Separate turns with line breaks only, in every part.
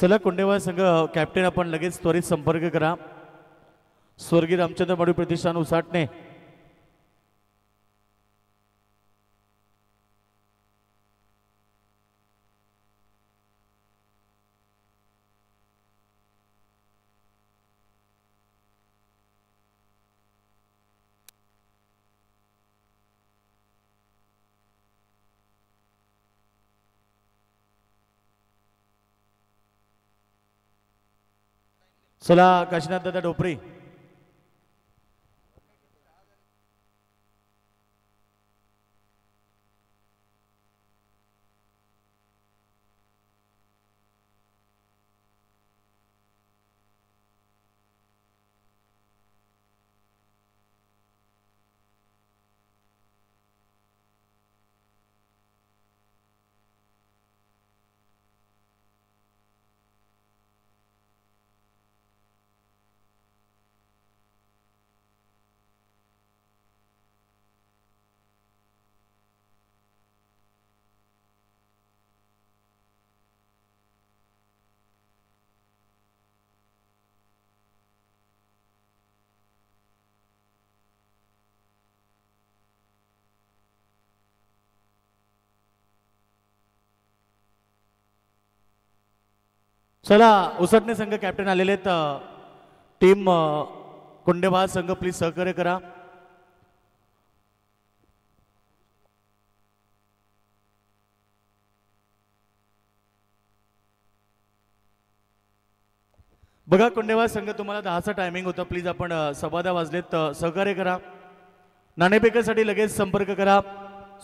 चला कोंडेवाल संघ कॅप्टन आपण लगेच त्वरित संपर्क करा। स्वर्गीय रामचंद्र मडवी प्रतिष्ठान उसाटणे। चला काशीनाथ दादा डोपरे। चला उसटणे संघ कॅप्टन आलेले आहेत। टीम कोंडेवाल संघ प्लीज सहकार्य करा। बघा कोंडेवाल संघ तुम्हाला 10चा टायमिंग होता, प्लीज आपण 10:15 वाजलेत, सहकार्य करा। नाणेफेकीसाठी लगेच संपर्क करा।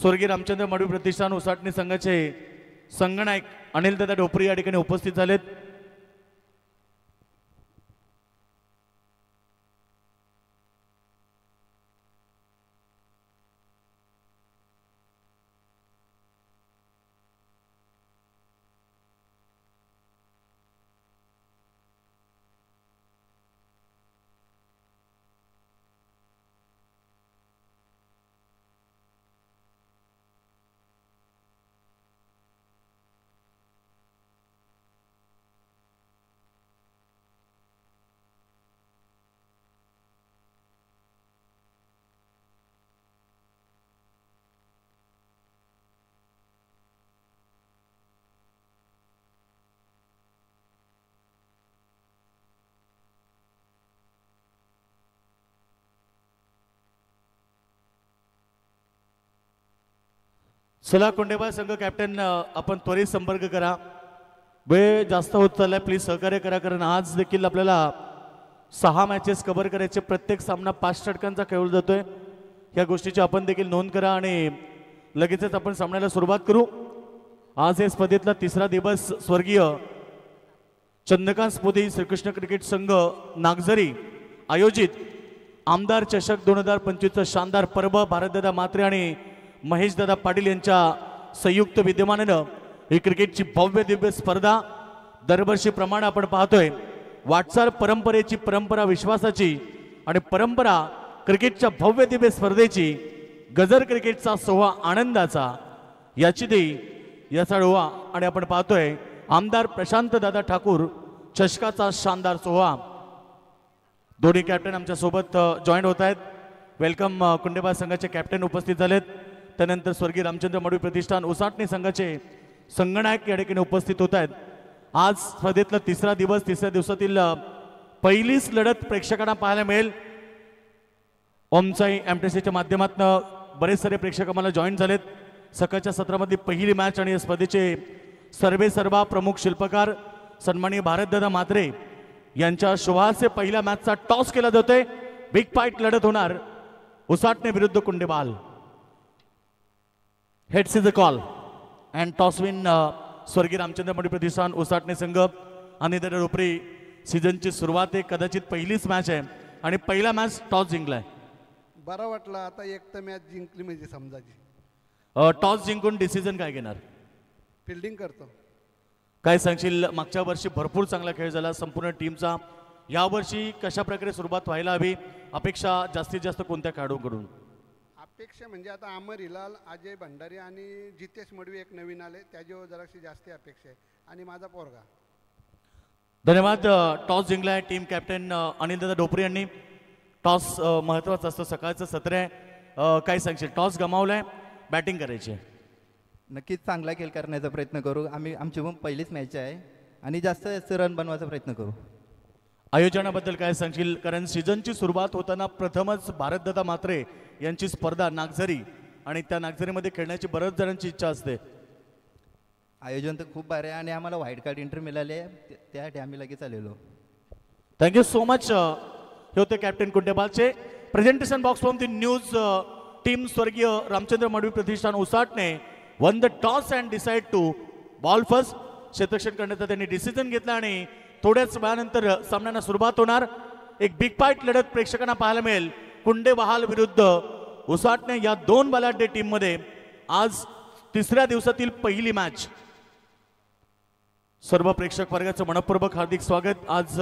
स्वर्गीय रामचंद्र मडवी प्रतिष्ठान उसाटणे संघाचे संगनायक अनिल दादा डोपरे या ठिकाणी उपस्थित झालेत। चला कोंडेवाल संघ कॅप्टन आपण त्वरित संपर्क करा। वेळ जास्त होत चाललाय, प्लीज सहकार्य करा, कारण आज देखील आपल्याला 6 मॅचेस कव्हर करायचे। प्रत्येक सामना 5 षटकांचा खेळला जातोय, या गोष्टीची आपण देखील नोंद करा आणि लगेचच आपण सामन्याला सुरुवात करू। आज या स्पर्धेतला 3रा दिवस स्वर्गीय चंद्रकांत स्फूर्ती श्रीकृष्ण क्रिकेट संघ नागझरी आयोजित आमदार चषक 2025 शानदार पर्व भारतदादा मात्रे आणि महेशदादा पाटील यांच्या संयुक्त विद्यमानानं ही क्रिकेटची भव्य दिव्य स्पर्धा दरवर्षीप्रमाणे आपण पाहतोय। वाटचाल परंपरेची, परंपरा विश्वासाची आणि परंपरा क्रिकेटच्या भव्य दिव्य स्पर्धेची, गजर क्रिकेटचा सोहळा आनंदाचा याची देई याचा डोळा आणि आपण पाहतोय आमदार प्रशांत दादा ठाकूर चषकाचा शानदार सोहळा। दोन्ही कॅप्टन आमच्या सोबत जॉईन होत आहेत। वेलकम कोंडेवाल संघाचे कॅप्टन उपस्थित झालेत, त्यानंतर स्वर्गीय रामचंद्र मडवी प्रतिष्ठान उसाटणे संघाचे संगनायक या ठिकाणी उपस्थित होत आहेत। आज स्पर्धेतला 3रा दिवस, 3ऱ्या दिवसातील पहिलीच लढत प्रेक्षकांना पाहायला मिळेल। ओमसाई एमटीसीच्या माध्यमातून बरेच सारे प्रेक्षक आम्हाला जॉईन झालेत। सकाळच्या सत्रामध्ये पहिली मॅच आणि या स्पर्धेचे सर्वेसर्वा प्रमुख शिल्पकार सन्माननीय भारतदादा मात्रे यांच्या शुभाचे पहिल्या मॅचचा टॉस केला जातोय। बिग फाईट लढत होणार उसाटणे विरुद्ध Kondewal. Heads is the call and toss win स्वर्गीय रामचंद्र मडवी प्रतिष्ठान उसाटणे संघ आणि दादा डोपरे। सीझनची सुरुवात आहे, कदाचित पहिलीच मॅच आहे आणि पहिला मॅच टॉस जिंकलाय।
बरं वाटलं, आता एक तर मॅच जिंकली म्हणजे समजायची।
टॉस जिंकून डिसिजन काय घेणार?
फिल्डिंग करतो।
काय सांगशील, मागच्या वर्षी भरपूर चांगला खेळ झाला संपूर्ण टीमचा, यावर्षी कशा प्रकारे सुरुवात व्हायला हवी, अपेक्षा जास्तीत जास्त कोणत्या खेळाडूंकडून?
अपेक्षा म्हणजे आता अमर हिलाल, अजय भंडारी आणि जितेश मडवी एक नवीन आले, त्याच्यावर जराशी जास्त अपेक्षा आहे आणि माझा पोरगा।
धन्यवाद. टॉस जिंकलाय टीम कॅप्टन अनिलदादा ढोपरे यांनी. टॉस महत्त्वाचं असतं, सकाळचं सत्र आहे. काय सांगशील? टॉस गमावलाय, बॅटिंग करायची आहे.
नक्कीच चांगला खेळ करण्याचा प्रयत्न करू. आमची पण पहिलीच मॅच आहे आणि जास्त रन बनवायचा प्रयत्न करू.
आयोजनाबद्दल काय सांगशील? कारण सीझनची सुरुवात होताना प्रथमच भारतदादा म्हात्रे यांची स्पर्धा नागझरी, आणि त्या नागझरीमध्ये खेळण्याची बऱ्याच जणांची इच्छा असते.
आयोजन तर खूप भारी आहे आणि आम्हाला व्हाईट कार्ड एंट्री मिळाली, त्यासाठी आम्ही लगेच आलेलो.
Thank you so much. हे होते कॅप्टन कुंडेबालचे presentation box from the news team. स्वर्गीय रामचंद्र मडवी प्रतिष्ठान Usatane won the toss and decide to bowl first. क्षेत्ररक्षण करण्याचा त्यांनी डिसिजन घेतला आणि थोड्याच वेळानंतर सामन्यांना सुरुवात होणार. एक बिग फाईट लढत प्रेक्षकांना पाहायला मिळेल. कुंडेबहाल विरुद्ध उसाटणे या दोन बलाढ्य टीम मध्ये आज तिसऱ्या दिवसातील पहिली मॅच. सर्व प्रेक्षक वर्गाचं मनपूर्वक हार्दिक स्वागत. आज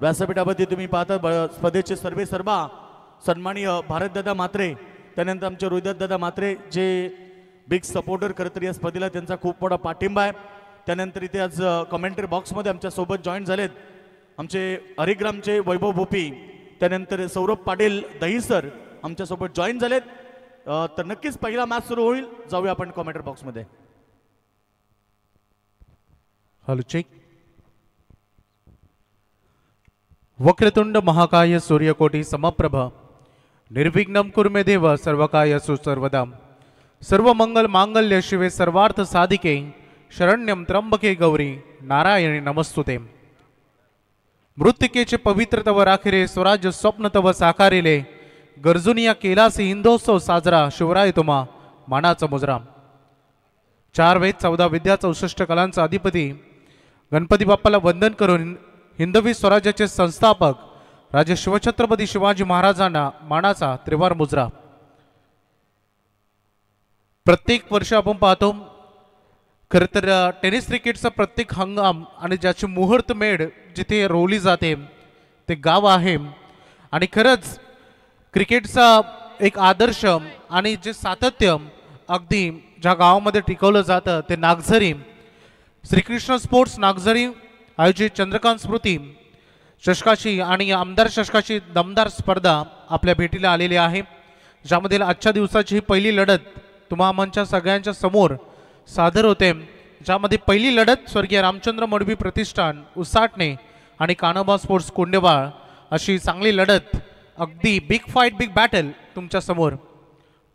व्यासपीठामध्ये तुम्ही पाहता स्पर्धेचे सर्वे सर्वा सन्माननीय भारतदादा म्हात्रे, त्यानंतर आमचे रोहितदादा म्हात्रे जे बिग सपोर्टर खरं तर या स्पर्धेला त्यांचा खूप मोठा पाठिंबा आहे. त्यानंतर इथे आज कमेंट्री बॉक्समध्ये आमच्यासोबत जॉईन झालेत आमचे हरिग्रामचे वैभव भोपी, त्यानंतर सौरभ पाटील दहीसर आमच्यासोबत जॉईन झालेत. तर नक्कीच पहिला मॅच सुरू होईल. जाऊया आपण कमेंट्री बॉक्समध्ये.
Hello check. वक्रतुंड महाकाय सूर्यकोटी समप्रभ निर्विघ्नं कुरु मे देव सर्वकार्येषु सर्वदा. सर्व मंगल मांगल्य शिवे सर्वार्थ साधिके शरण्यं त्र्यंबके गौरी नारायणी नमस्तुते. मृत्तिकेचे पवित्र तव राखिरे स्वराज्य स्वप्न तव साकारिले. गरजुनिया केलासी हिंदोत्सव साजरा शिवराय तुम्हा मानाचा मुजरा. 4 वेद 14 विद्या 64 कलांचा अधिपती गणपती बाप्पाला वंदन करून हिंदवी स्वराज्याचे संस्थापक राजे शिवछत्रपती शिवाजी महाराजांना मानाचा त्रिवार मुजरा. प्रत्येक वर्ष आपण पाहतो खरं तर टेनिस क्रिकेटचा प्रत्येक हंगाम आणि ज्याची मुहूर्त मेढ जिथे रोवली जाते ते गाव आहे. आणि खरंच क्रिकेटचा एक आदर्श आणि जे सातत्य अगदी ज्या गावामध्ये टिकवलं जातं ते नागझरी. श्रीकृष्ण स्पोर्ट्स नागझरी आयोजित चंद्रकांत स्मृती चषकाची आणि आमदार चषकाची दमदार स्पर्धा आपल्या भेटीला आलेली आहे, ज्यामध्ये आजच्या दिवसाची ही पहिली लढत तुम्हा आमच्या सगळ्यांच्या समोर सादर होते. ज्यामध्ये पहिली लढत स्वर्गीय रामचंद्र मडवी प्रतिष्ठान उसाटणे आणि कान्होबा स्पोर्ट्स कुंडेबाळ अशी चांगली लढत, अगदी बिग फाईट बिग बॅटल तुमच्या समोर.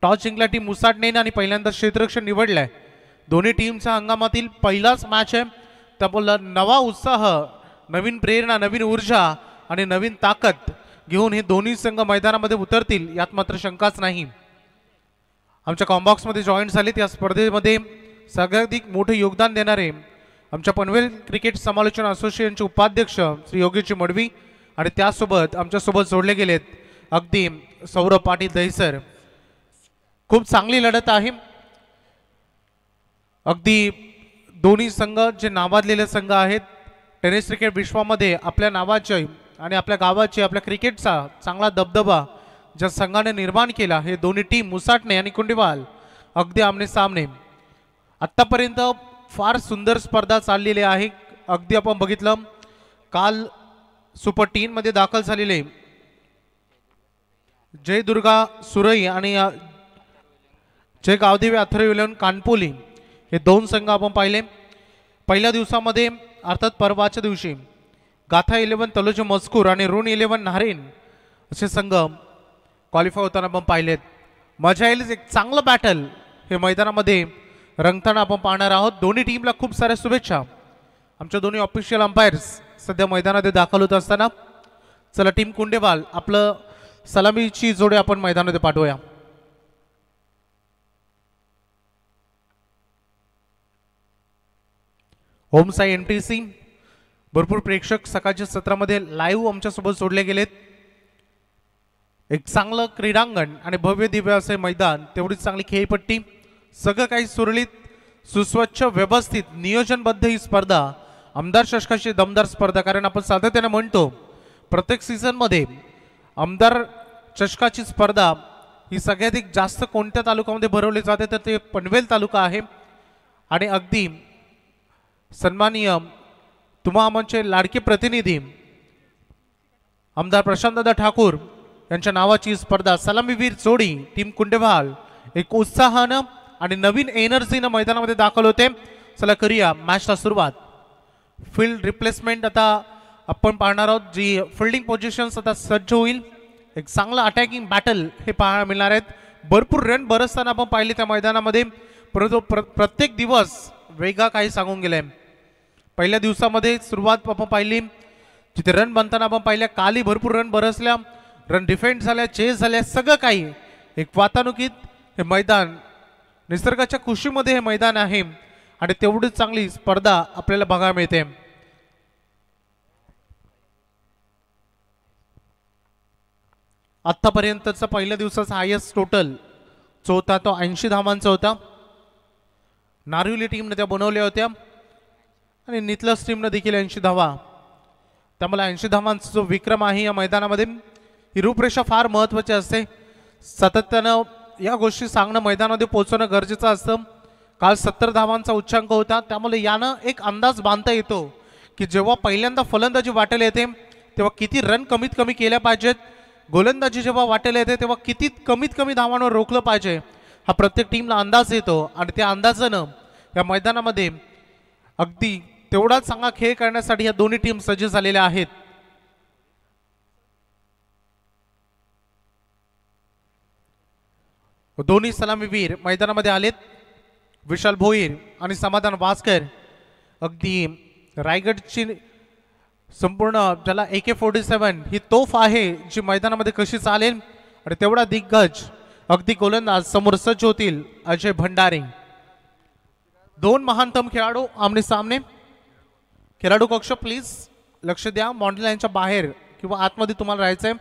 टॉस जिंकला टीम उसाटणेने आणि पहिल्यांदा क्षेत्ररक्षण निवडलंय. दोन्ही टीमच्या हंगामातील पहिलाच मॅच आहे, त्यामुळे नवा उत्साह, नवीन प्रेरणा, नवीन ऊर्जा आणि नवीन ताकद घेऊन हे दोन्ही संघ मैदानामध्ये उतरतील यात मात्र शंकाच नाही. आमच्या कॉम्बॉक्समध्ये जॉईन झालेत या स्पर्धेमध्ये सगळ्याधिक मोठे योगदान देणारे आमच्या पनवेल क्रिकेट समालोचन असोसिएशनचे उपाध्यक्ष श्री योगेशजी मडवी आणि त्यासोबत आमच्यासोबत जोडले गेलेत अगदी सौरभ पाटील दहीसर. खूप चांगली लढत आहे. अगदी दोन्ही संघ जे नावाजलेले संघ आहेत टेनिस क्रिकेट विश्वामध्ये आपल्या नावाचे आणि आपल्या गावाचे आपल्या क्रिकेटचा चांगला दबदबा ज्या संघाने निर्माण केला हे दोन्ही टीम उसाटणे आणि कुंडेबाल अगदी आमने सामने. आत्तापर्यंत फार सुंदर स्पर्धा चाललेली आहे. अगदी आपण बघितलं काल सुपर 3 मध्ये दाखल झालेले जय दुर्गा सुरई आणि जय गावदेवी अथर्व कानपोली हे दोन संघ आपण पाहिले. पहिल्या दिवसामध्ये अर्थात परवाच्या दिवशी गाथा 11 तलोजा मजकूर आणि ऋण 11 नारेन असे संघ क्वालिफाय होताना आपण पाहिलेत. मजा येईल, एक चांगलं बॅटल हे मैदानामध्ये रंगताना आपण पाहणार आहोत. दोन्ही टीमला खूप साऱ्या शुभेच्छा. आमच्या दोन्ही ऑफिशियल अंपायर्स सध्या मैदानात दाखल होत असताना चला टीम कुंडेबाल आपलं सलामीची जोडे आपण मैदानामध्ये पाठवूया. ओम साई एमटीसी भरपूर प्रेक्षक सकाळच्या सत्रामध्ये लाईव्ह आमच्यासोबत जोडले गेलेत. एक चांगलं क्रीडांगण आणि भव्य दिव्य असे मैदान, तेवढीच चांगली खेळपट्टी, सगळं काही सुरळीत सुस्वच्छ व्यवस्थित नियोजनबद्ध ही स्पर्धा आमदार चषकाची दमदार स्पर्धा. कारण आपण सातत्याने म्हणतो प्रत्येक सीझनमध्ये आमदार चषकाची स्पर्धा ही सगळ्यात जास्त कोणत्या तालुक्यामध्ये भरवली जाते तर ते पनवेल तालुका आहे. आणि अगदी सन्माननीय तुम्हा आमचे लाडके प्रतिनिधी आमदार प्रशांतदादा ठाकूर यांच्या नावाची स्पर्धा सलामीवीर जोडी टीम कुंडेवाल एक उत्साहानं आणि नवीन एनर्जीनं मैदानामध्ये दाखल होते. चला करूया मॅचला सुरुवात. फील्ड रिप्लेसमेंट आता आपण पाहणार आहोत, जी फिल्डिंग पोझिशन्स आता सज्ज होईल. एक चांगलं अटॅकिंग बॅटल हे पाहायला मिळणार आहेत. भरपूर रन बरसताना आपण पाहिले त्या मैदानामध्ये, परंतु प्रत्येक दिवस वेगळा काही सांगून गेलाय. पहिल्या दिवसामध्ये सुरुवात आपण पाहिली जिथे रन बनताना आपण पाहिल्या, काली भरपूर रन बरसल्या, रन डिफेंड झाल्या, चेस झाल्या, सगळं काही एक वातानुकीत हे मैदान निसर्गाच्या कुशीमध्ये हे मैदान आहे आणि तेवढीच चांगली स्पर्धा आपल्याला बघायला मिळते. आतापर्यंतचा पहिल्या दिवसाचा हायेस्ट टोटल जो होता तो 80 धावांचा होता. नारिवली टीमने त्या बनवल्या होत्या आणि नितलस टीमने देखील 80 धावा. त्यामुळे 80 धावांचा जो विक्रम आहे या मैदानामध्ये, ही रूपरेषा फार महत्त्वाची असते. सातत्यानं या गोष्टी सांगणं, मैदानामध्ये पोहोचवणं गरजेचं असतं. काल 70 धावांचा उच्चांक होता, त्यामुळे यानं एक अंदाज बांधता येतो की जेव्हा पहिल्यांदा फलंदाजी वाटेला येते तेव्हा किती रन कमीत कमी केल्या पाहिजेत, गोलंदाजी जेव्हा वाटेला येते तेव्हा किती कमीत कमी धावांवर रोखलं पाहिजे, हा प्रत्येक टीमला अंदाज येतो. आणि त्या अंदाजानं या मैदानामध्ये अगदी तेवढा चांगला खेळ करण्यासाठी या दोन्ही टीम सज्ज झालेल्या आहेत. दोन्ही सलामीवीर मैदानामध्ये आलेत. विशाल भोईर आणि समाधान वास्कर. अगदी रायगडची संपूर्ण ज्याला AK-47 ही तोफ आहे जी मैदानामध्ये कशी चालेल, आणि तेवढा दिग्गज अगदी गोलंदाज समोर सज्ज होतील अजय भंडारे. दोन महानतम खेळाडू आमने सामने. खेळाडू कक्ष प्लीज लक्ष द्या, मॉन्डल यांच्या बाहेर किंवा आतमध्ये तुम्हाला राहायचंय.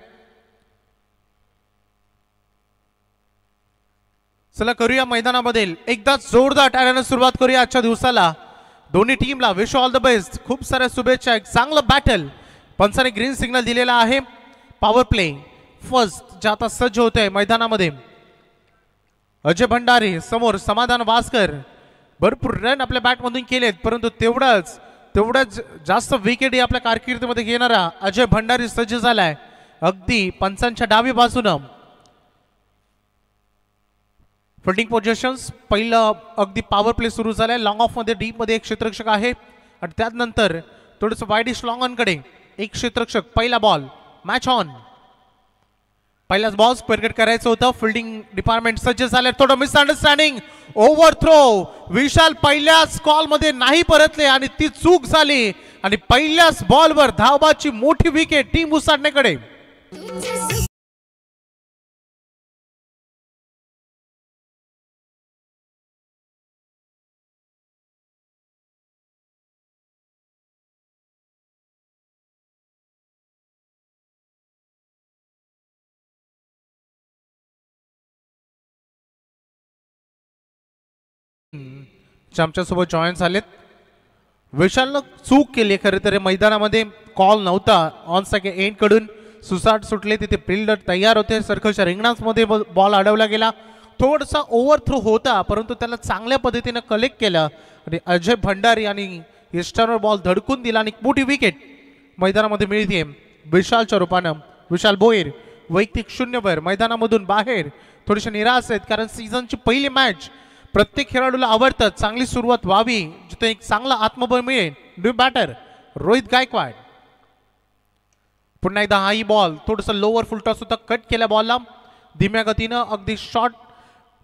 चला करूया मैदानामध्ये एकदा जोरदार टाळ्याने सुरुवात करूया आजच्या दिवसाला. दोन्ही टीमला विश ऑल द बेस्ट, खूप साऱ्या शुभेच्छा. एक चांगलं बॅटल, पंचाने ग्रीन सिग्नल दिलेला आहे. पॉवर प्ले फर्स्ट जे आता सज्ज होत आहे मैदानामध्ये. अजय भंडारे समोर समाधान वास्कर. भरपूर रन आपल्या बॅटमधून केलेत, परंतु तेवढ्याच जास्त विकेट आपल्या कारकिर्दीमध्ये घेणारा अजय भंडारी सज्ज झालाय अगदी पंचांच्या डावी बाजूनं. फिल्डिंग पोझिशन्स पहिलं अगदी पॉवर प्ले सुरू झालाय. लॉंग ऑफ मध्ये डीप मध्ये एक क्षेत्ररक्षक आहे आणि त्यानंतर थोडंसं वाईडिश लॉंग ऑन कडे एक क्षेत्ररक्षक. पहिला बॉल मॅच ऑन. पहिलाच बॉल स्क्वेअर करायचं होतं. फिल्डिंग डिपार्टमेंट सज्ज झाले. थोडं मिसअंडरस्टँडिंग, ओव्हर थ्रो. विशाल पहिल्याच कॉल मध्ये नाही परतले आणि ती चूक झाली आणि पहिल्याच बॉलवर धावबाची मोठी विकेट टीम उसाडण्याकडे. आमच्यासोबत जॉईन झालेत. विशालनं चूक केली खरं तर मैदानामध्ये, कॉल नव्हता ऑन सेकंड एंड कडून. सुसाट सुटले, तिथे फिल्डर तयार होते. सर्कलच्या रिंगणामध्ये बॉल अडवला गेला. थोडासा ओव्हर थ्रो होता, परंतु त्याला चांगल्या पद्धतीने कलेक्ट केला आणि अजय भंडारी आणि इस्टरवर बॉल धडकून दिला आणि मोठी विकेट मैदानामध्ये मिळते विशालच्या रूपानं. विशाल भोईर वैयक्तिक 0 मैदानामधून बाहेर. थोडेसे निराश आहेत कारण सीझनची पहिली मॅच प्रत्येक खेळाडूला आवडतं. चांगली सुरुवात व्हावी जिथे एक चांगला आत्मबळ मिळेल. New batter Rohit Gaikwad. पुन्हा एकदा हाई बॉल, थोडंसं लोअर फुलटॉस होता, कट केल्या बॉलला. धीम्या गतीनं अगदी शॉर्ट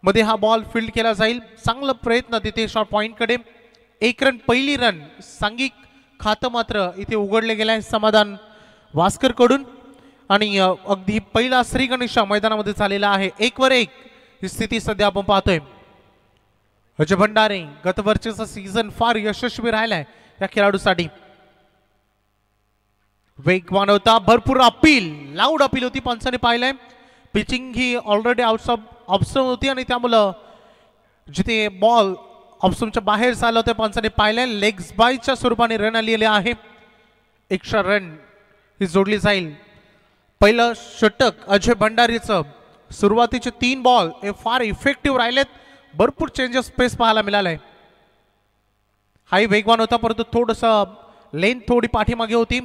मध्ये हा बॉल फील्ड केला जाईल. चांगला प्रयत्न तिथे शॉर्ट पॉइंट कडे. 1 रन, पहिली रन सांघिक खातं मात्र इथे उघडले गेलं आहे समाधान वास्कर कडून. आणि अगदी पहिला श्रीगणेशा मैदानामध्ये झालेला आहे. 1-1 ही स्थिती सध्या आपण पाहतोय. अजय भंडारे गतवर्षीचा सीझन फार यशस्वी राहिलाय या खेळाडूसाठी. वेगवान होता, भरपूर अपील, लाऊड अपील होती, पंचाने पाहिलंय. पिचिंग ही ऑलरेडी ऑप्शन होती आणि त्यामुळं जिथे बॉल ऑप्शनच्या बाहेर झालं होतं पंचाने पाहिलंय. लेग्स बायच्या स्वरूपाने रन आलेले आहे. एक्स्ट्रा रन ही जोडली जाईल. पहिलं षटक अजय भंडारीचं. सुरुवातीचे 3 बॉल हे फार इफेक्टिव्ह राहिलेत. भरपूर चेंजेस स्पेस पाहायला मिळालाय. हाही वेगवान होता, परंतु थोडंसं लेन थोडी पाठीमागे होती.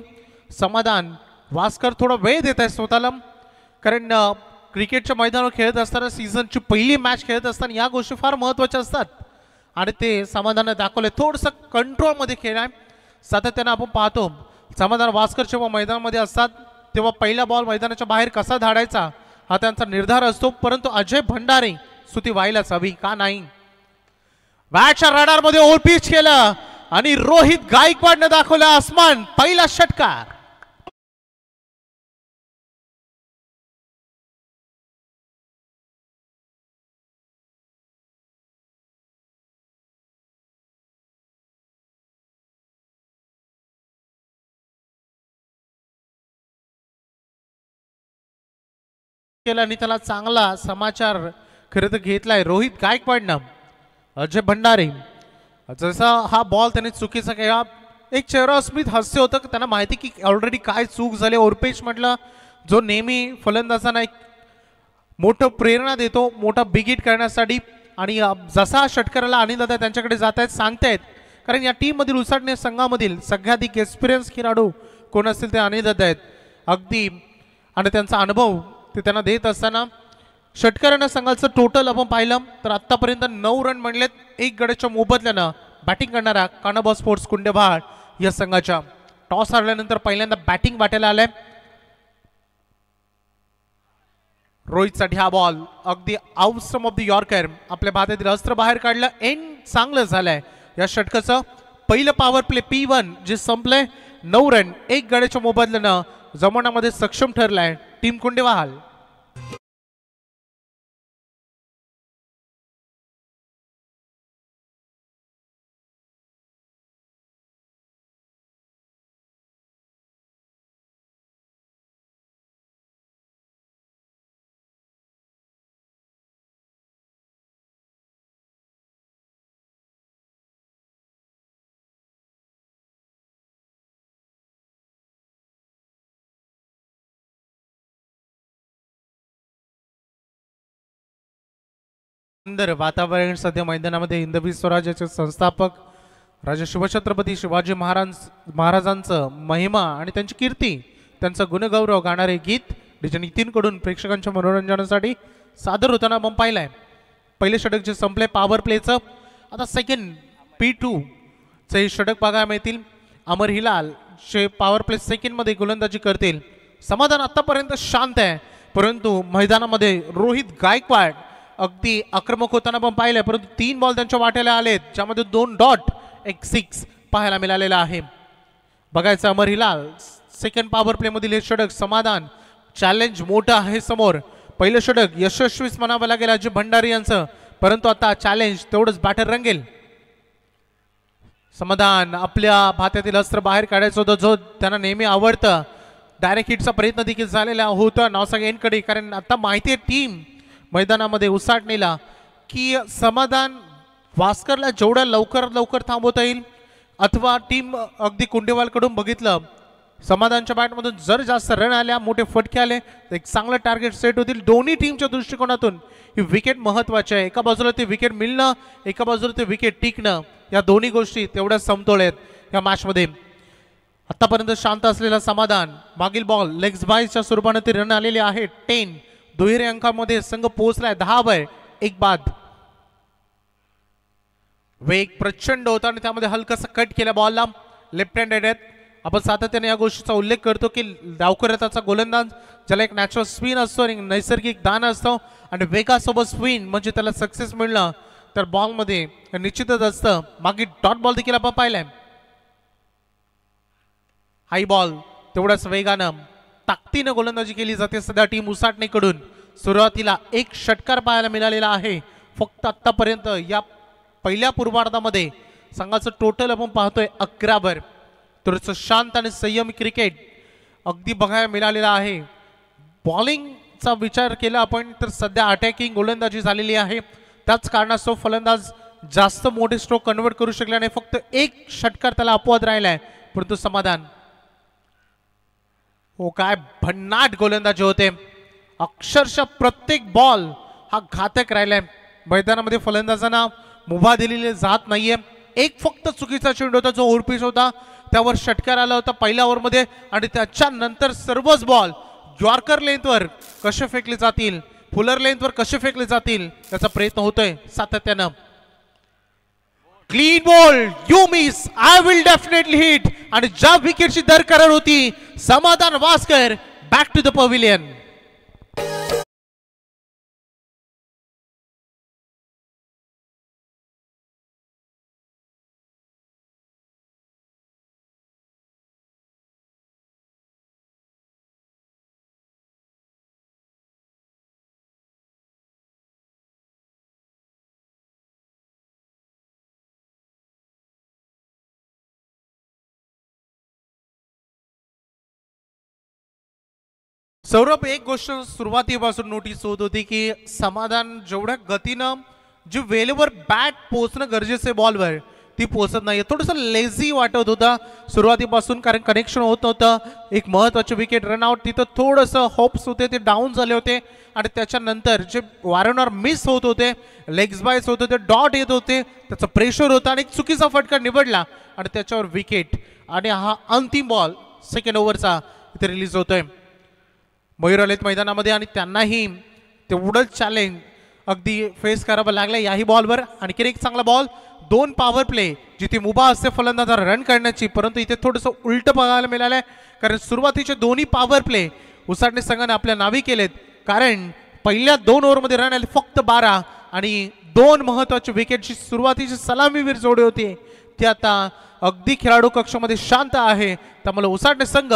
समाधान वास्कर थोडा वेळ देत आहे स्वतःला, कारण क्रिकेटच्या मैदानावर खेळत असताना सीझनची पहिली मॅच खेळत असताना या गोष्टी फार महत्त्वाच्या असतात आणि ते समाधानाने दाखवले. थोडंसं कंट्रोलमध्ये खेळ आहे. सातत्यानं आपण पाहतो समाधान वास्कर जेव्हा मैदानामध्ये असतात तेव्हा पहिला बॉल मैदानाच्या बाहेर कसा धाडायचा हा त्यांचा निर्धार असतो, परंतु अजय भंडारे सुती व्हायलाच हवी का नाही. बॅटच्या रडारमध्ये ओव्हर पिच केलं आणि रोहित गायकवाडने दाखवलं आसमान. पहिला षटकार. केला आणि त्याला चांगला समाचार खरं तर घेतलाय रोहित गायकवाडनं. अजय भंडारे जसा हा बॉल त्याने चुकीचा केला, एक चेहरा अस्मित हास्य होतं. त्यांना माहिती की ऑलरेडी काय चूक झाली. ओरपेच म्हटलं जो नेहमी फलंदाजांना एक मोठं प्रेरणा देतो मोठा बिग हिट करण्यासाठी, आणि जसा षटकाराला आणि दादा त्यांच्याकडे जात आहेत सांगतायत, कारण या टीम मधील उसाटणे संघामधील सगळ्याधिक एक्सपिरियन्स खेळाडू कोण असतील ते अनिल आहेत अगदी, आणि त्यांचा अनुभव ते त्यांना देत असताना षटकारांना संघाचं टोटल आपण पाहिलं तर आतापर्यंत 9 रन म्हणलेत. 1 गड्याच्या मोबदल्यानं बॅटिंग करणारा कानाबा स्पोर्ट्स कुंडेभाड या संघाच्या टॉस हरल्यानंतर पहिल्यांदा बॅटिंग वाटायला आलंय. रोहितसाठी हा बॉल अगदी आउटस्टम ऑफ द यॉर्कर आपल्या भात्यातील अस्त्र बाहेर काढलं. एंड चांगलं झालंय या षटकाचं. पहिलं पॉवर प्ले P1 जे संपलंय 9 रन 1 गड्याच्या मोबदल्यानं जमवण्यामध्ये सक्षम ठरलाय टीम कुंडेवाल. सुंदर वातावरण सध्या मैदानामध्ये हिंदवी स्वराज्याचे संस्थापक राजा शिवछत्रपती शिवाजी महाराजांचं महिमा आणि त्यांची कीर्ती त्यांचा गुणगौरव गाणारे गीत डीजे नितीन कडून प्रेक्षकांच्या मनोरंजनासाठी सादर होताना आपण पाहिलंय. पहिले षटक जे संपले पॉवर प्लेचं, आता सेकंड P2 चे षटक बघायला मिळतील. अमर हिलाल जे पॉवर प्ले सेकंड मध्ये गोलंदाजी करतील. समाधान आतापर्यंत शांत आहे, परंतु मैदानामध्ये रोहित गायकवाड अगदी आक्रमक होताना पण पाहिलंय, परंतु 3 बॉल त्यांच्या वाट्याला आलेत ज्यामध्ये 2 डॉट 1 6 पाहायला मिळालेला आहे. बघायचं अमर हिलाल सेकंड पॉवर प्ले मधील हे षटक. समाधान चॅलेंज मोठं आहे समोर. पहिलं षटक यशस्वीच म्हणावं लागेल अजय भंडारी यांचं, परंतु आता चॅलेंज तेवढंच बॅटर रंगेल. समाधान आपल्या भात्यातील अस्त्र बाहेर काढायचं होतं जो त्यांना नेहमी आवडतं. डायरेक्ट हिटचा प्रयत्न देखील झालेला होता नावसाग एनकडे, कारण आता माहिती आहे टीम मैदानामध्ये उसाटणीला की समाधान वास्करला जेवढ्या लवकर थांबवता येईल, अथवा टीम अगदी कुंडेवालकडून बघितलं समाधानच्या बॅटमधून जर जास्त रन आल्या मोठे फटके आले तर एक चांगलं टार्गेट सेट होतील. दोन्ही टीमच्या दृष्टिकोनातून ही विकेट महत्वाची आहे. एका बाजूला ते विकेट मिळणं, एका बाजूला ते विकेट टिकणं, या दोन्ही गोष्टी तेवढ्या समतोल आहेत या मॅचमध्ये. आतापर्यंत शांत असलेला समाधान मागील बॉल लेग्स बायच्या स्वरूपाने ते रन आलेले आहे 10. दुहेरी अंकामध्ये संघ पोहोचलाय 10/1 बाद. वेग प्रचंड होता आणि त्यामध्ये हलकासा कट केला बॉलला. लेफ्ट हँडेड आहेत. आपण सातत्याने या गोष्टीचा उल्लेख करतो की डावकरताचा गोलंदाज ज्याला एक नॅचरल स्पिन असतो आणि नैसर्गिक दान असतो, आणि वेगासोबत स्पिन म्हणजे त्याला सक्सेस मिळणं तर बॉलमध्ये निश्चितच असतं. मागे डॉट बॉल देखील आपण पाहिलाय. हाय बॉल तेवढ्याच वेगानं ताकदीनं गोलंदाजी केली जाते सध्या टीम उसाटणीकडून. सुरुवातीला 1 षटकार पाहायला मिळालेला आहे फक्त आतापर्यंत. या पहिल्या पूर्वार्धामध्ये संघाचं टोटल आपण पाहतोय 11 थोडंसं शांत आणि संयम क्रिकेट अगदी बघायला मिळालेला आहे. बॉलिंगचा विचार केला आपण तर सध्या अटॅकिंग गोलंदाजी झालेली आहे. त्याच कारणास्तव फलंदाज जास्त मोठे स्ट्रोक कन्वर्ट करू शकले नाही. फक्त 1 षटकार त्याला अपवाद राहिलाय, परंतु समाधान हो काय भन्नाट गोलंदाजी होते. अक्षरशः प्रत्येक बॉल हा घातक राहिलाय. मैदानामध्ये फलंदाजांना मुभा दिलेली जात नाहीये. एक फक्त चुकीचा चेंडू होता जो ओव्हरपिच होता, त्यावर षटकार आला होता पहिल्या ओव्हरमध्ये आणि त्याच्यानंतर सर्वच बॉल यॉर्कर लेंथवर कसे फेकले जातील, फुलर लेंथवर कसे फेकले जातील त्याचा प्रयत्न होतोय सातत्यानं. Clean ball, you miss, I will definitely hit. आणि ज्या विकेटची दरकरार होती, Samadhan Waskar back to the pavilion. Saurabh, एक गोष्ट सुरुवातीपासून नोटीस होत होती की समाधान जेवढ्या गतीनं जी वेळेवर बॅट पोहोचणं गरजेचं आहे बॉलवर ती पोहोचत नाही. थोडंसं लेझी वाटत होतं सुरुवातीपासून, कारण कनेक्शन होत नव्हतं. एक महत्त्वाचे विकेट रनआउट तिथं थोडंसं होप्स होते ते डाऊन झाले होते आणि त्याच्यानंतर जे वारंवार मिस होत होते, लेग्स बायस होत होते, डॉट येत होते, त्याचं प्रेशर होतं आणि एक चुकीचा फटका निवडला आणि त्याच्यावर विकेट. आणि हा अंतिम बॉल सेकंड ओव्हरचा इथे रिलीज होतोय. मयूर आलेत मैदानामध्ये आणि त्यांनाही तेवढंच चॅलेंज अगदी फेस करावं लागलं याही बॉलवर. आणखी एक चांगला बॉल, 2 पॉवर प्ले जिथे मुभा असते फलंदाजाला रन करण्याची, परंतु इथे थोडंसं उलट बघायला मिळालंय. कारण सुरुवातीचे दोन्ही पॉवर प्ले उसाटणे संघाने आपल्या नावी केलेत, कारण पहिल्या 2 ओव्हरमध्ये रन आले फक्त 12 आणि 2 महत्वाचे विकेटची सुरुवातीची सलामीवीर जोडी होती ती आता अगदी खेळाडू कक्षामध्ये शांत आहे. त्यामुळे उसाटणे संघ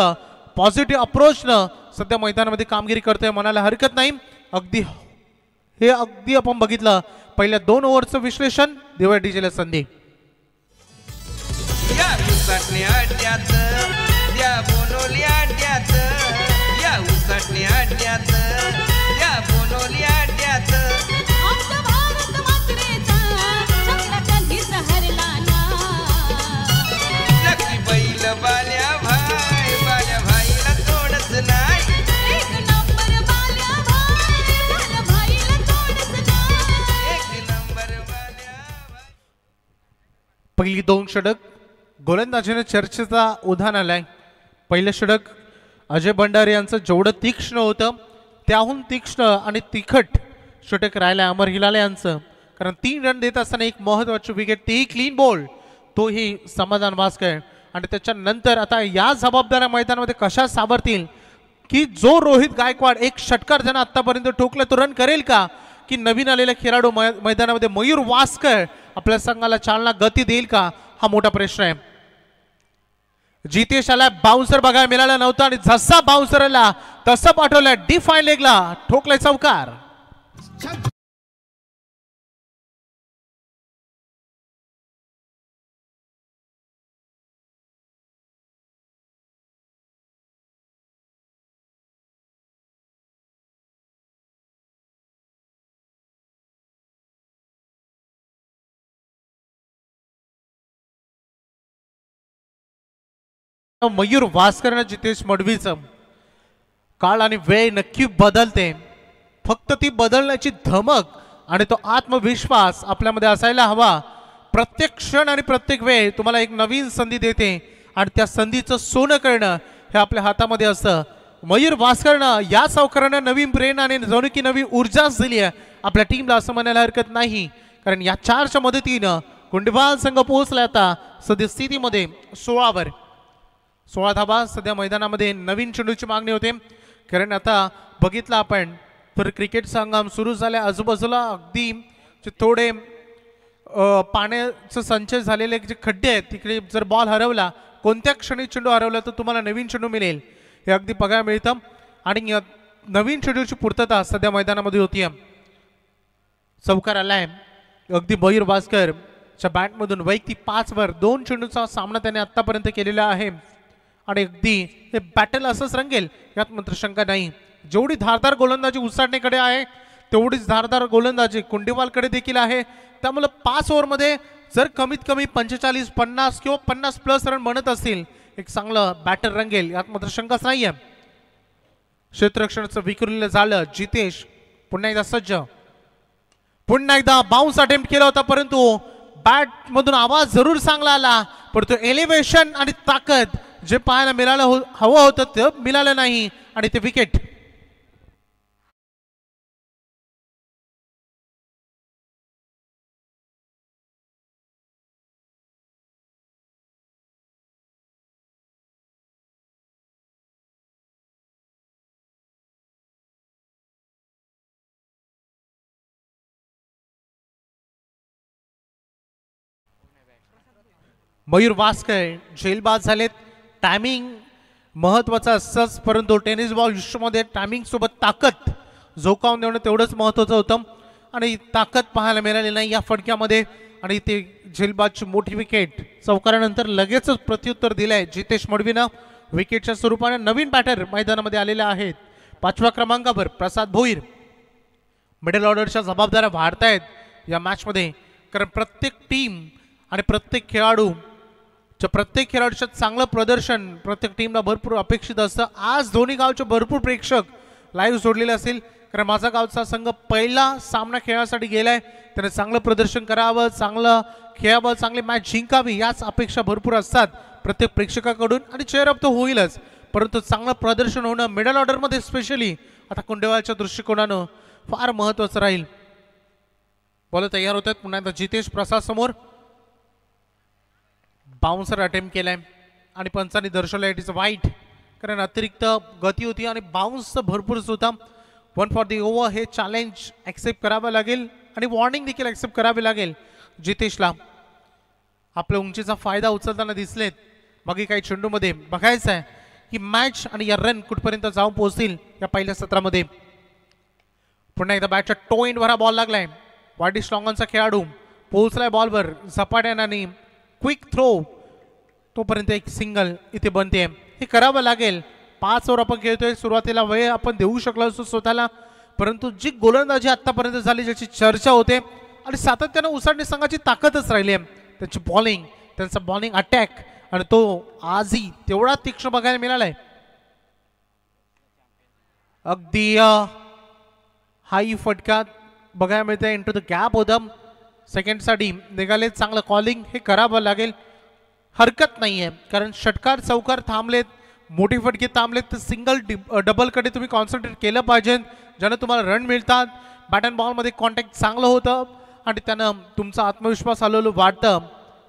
पॉझिटिव्ह अप्रोचनं सध्या मैदानामध्ये कामगिरी करतोय, म्हणायला हरकत नाही. अगदी आपण बघितलं पहिल्या 2 ओव्हरचं विश्लेषण. देऊया डीजेला संधी. पहिली 2 षटक गोलंदाजीने चर्चेचा उधाण आलाय. पहिलं षटक अजय भंडारी यांचं जेवढं तीक्ष्ण होतं त्याहून तीक्ष्ण आणि तिखट षटक राहिलं अमर हिलाले यांचं, कारण 3 रन देत असताना एक महत्वाची विकेट, तेही क्लीन बॉल, तोही समाधान वास्कर. आणि त्याच्यानंतर आता या जबाबदाऱ्या मैदानामध्ये कशा सावरतील की जो रोहित गायकवाड एक षटकार ज्यानं आतापर्यंत ठोकला तो रन करेल का, की नवीन आलेला खेळाडू मैदानामध्ये मयूर वास्कर आपल्या संघाला चालना गती देईल का, हा मोठा प्रश्न आहे. जितेशाला बाउन्सर बघायला मिळाला नव्हता आणि जसा बाउन्सर आला तसा पाठवला डिफाईन लेगला, ठोकलाय चौकार. मयूर वास्कर जितेश मडवीचं काळ आणि वेळ नक्की बदलते, फक्त ती बदलण्याची धमक आणि तो आत्मविश्वास आपल्यामध्ये असायला हवा. प्रत्येक क्षण आणि प्रत्येक वेळ तुम्हाला एक नवीन संधी देते आणि त्या संधीचं सोनं करणं हे आपल्या हातामध्ये असतं. मयूर वास्करनं या सावकारांना नवीन प्रेरणा आणि जणू की नवी ऊर्जा दिली आहे आपल्या टीमला, असं म्हणायला हरकत नाही. कारण या 4च्या मदतीनं कुंडीबाल संघ पोहोचला आता सद्यस्थितीमध्ये 16वर. 16 धाबा सध्या मैदानामध्ये. नवीन चेंडूची मागणी होते, कारण आता बघितलं आपण तर क्रिकेटचा हंगाम सुरू झाला. आजूबाजूला अगदी जे थोडे पाण्याचं संचय झालेले जे खड्डे आहेत तिकडे जर बॉल हरवला, कोणत्या क्षणी चेंडू हरवला तर तुम्हाला नवीन चेंडू मिळेल हे अगदी बघायला मिळतं. आणि नवीन चेंडूची पूर्तता सध्या मैदानामध्ये होती. चौकार आलाय अगदी मयूर वास्करच्या बॅटमधून. वैयक्तिक 5वर 2 चेंडूचा सामना त्याने आतापर्यंत केलेला आहे आणि अगदी हे बॅटल असंच रंगेल यात मात्र शंका नाही. जेवढी धारदार गोलंदाजी उसाटणेकडे आहे तेवढीच धारदार गोलंदाजी कुंडीवालकडे देखील आहे. त्यामुळे 5 ओव्हरमध्ये जर कमीत कमी 45, 50 किंवा 50+ रन म्हणत असतील, एक चांगलं बॅटर रंगेल यात मात्र शंकाच नाहीये. क्षेत्ररक्षणाचं विखुरलेलं झालं. जितेश पुन्हा एकदा सज्ज, पुन्हा एकदा बाउन्स अटेम्प्ट केला होता, परंतु बॅट मधून आवाज जरूर चांगला आला, परंतु एलिव्हेशन आणि ताकद जे पाहायला मिळालं हवं होतं ते मिळालं नाही आणि ते विकेट. मयूर वास्कर झेलबाद झालेत. टायमिंग महत्वाचा असतंच, परंतु टेनिस बॉल विश्वामध्ये टायमिंग सोबत ताकद झोकावून देणं तेवढंच महत्वाचं होतं आणि ताकद पाहायला मिळाली नाही या फटक्यामध्ये आणि ते झेलबादची मोठी विकेट. चौकारानंतर लगेचच प्रत्युत्तर दिलंय जितेश मडवीनं. विकेटच्या स्वरूपाने नवीन बॅटर मैदानामध्ये आलेले आहेत. 5व्या क्रमांकावर प्रसाद भोईर. मिडल ऑर्डरच्या जबाबदाऱ्या वाढतायत या मॅचमध्ये, कारण प्रत्येक टीम आणि प्रत्येक खेळाडूचं चांगलं प्रदर्शन प्रत्येक टीमला भरपूर अपेक्षित असतं. आज दोन्ही गावचे भरपूर प्रेक्षक लाईव्ह जोडलेले असतील, कारण माझा गावचा संघ पहिला सामना खेळण्यासाठी गेलाय. त्याने चांगलं प्रदर्शन करावं, चांगलं खेळावं, चांगली मॅच जिंकावी याच अपेक्षा भरपूर असतात प्रत्येक प्रेक्षकाकडून आणि चेअर अप तर होईलच, परंतु चांगलं प्रदर्शन होणं मिडल ऑर्डरमध्ये स्पेशली आता कुंडेवालच्या दृष्टिकोनानं फार महत्वाचं राहील. बॉल तयार होत आहेत पुन्हा एकदा जितेश प्रसाद समोर. बाउन्सर अटेम्प्ट केलाय आणि पंचांनी दर्शवलं इट इज वाईट, कारण अतिरिक्त गती होती आणि बाउन्स भरपूरच होता. 1 फॉर दी ओव्हर हे चॅलेंज ॲक्सेप्ट करावं लागेल आणि वॉर्निंग देखील ॲक्सेप्ट करावी लागेल जितेशला. आपल्या उंचीचा फायदा उचलताना दिसलेत मागे काही चेंडूमध्ये. बघायचं आहे की मॅच आणि या रन कुठपर्यंत जाऊन पोहोचतील या पहिल्या सत्रामध्ये. पुन्हा एकदा बॅटच्या टो एंडवर हा बॉल लागलाय. वाडिश लॉंगॉनचा खेळाडू पोहोचलाय बॉलवर झपाट्याने आणि क्विक थ्रो, तोपर्यंत एक सिंगल इथे बनते. हे करावं लागेल. 5 ओव्हर आपण खेळतोय, सुरुवातीला वेळ आपण देऊ शकलो असतो स्वतःला, परंतु जी गोलंदाजी आतापर्यंत झाली ज्याची चर्चा होते आणि सातत्यानं उसाडणी संघाची ताकदच राहिली आहे, त्यांची बॉलिंग, त्यांचा बॉलिंग अटॅक, आणि तो आजही तेवढा तीक्ष्ण बघायला मिळालाय. अगदी हाई फटका बघायला मिळते. इंटू द गॅप होता. सेकंडसाठी निघाले. चांगलं कॉलिंग हे करावं लागेल. हरकत नाही आहे, कारण षटकार चौकार थांबलेत, मोठी फटके थांबलेत, तर सिंगल डबलकडे तुम्ही कॉन्सन्ट्रेट केलं पाहिजे, ज्यानं तुम्हाला रन मिळतात. बॅट अँड बॉलमध्ये कॉन्टॅक्ट चांगलं होतं आणि त्यानं तुमचा आत्मविश्वास हळूहळू वाढतं.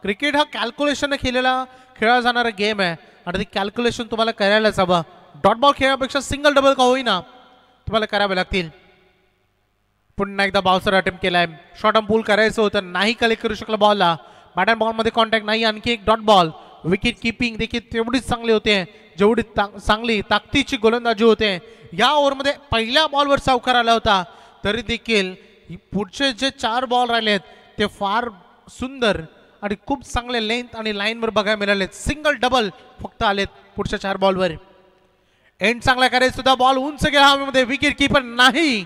क्रिकेट हा कॅल्क्युलेशन खेळला जाणारा गेम आहे आणि ते कॅल्क्युलेशन तुम्हाला करायलाच हवं. डॉट बॉल खेळण्यापेक्षा सिंगल डबल का होईना तुम्हाला करावे लागतील. पुन्हा एकदा बाउन्सर अटेम्प्ट केलाय. शॉर्ट ऑन पूल करायचं होतं, नाही कलेक्ट करू शकला बॉलला. बॅट अँड बॉलमध्ये कॉन्टॅक्ट नाही. आणखी एक डॉट बॉल. विकेट किपिंग देखील तेवढीच चांगली होते जेवढी चांगली ताकदीची गोलंदाजी होते. या ओव्हरमध्ये पहिल्या बॉलवर चौकार आला होता, तरी देखील पुढचे जे 4 बॉल राहिलेत ते फार सुंदर आणि खूप चांगले लेंथ आणि लाईनवर बघायला मिळालेत. सिंगल डबल फक्त आलेत पुढच्या 4 बॉलवर. एंड चांगला करायचा सुद्धा, बॉल उंच गेला हवेमध्ये. विकेट किपर नाही,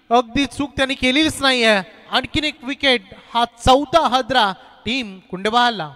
अगदी चूक त्यांनी केलीच नाही आहे. आणखीन एक विकेट. हा 4था हादरा टीम कुंडेवालला.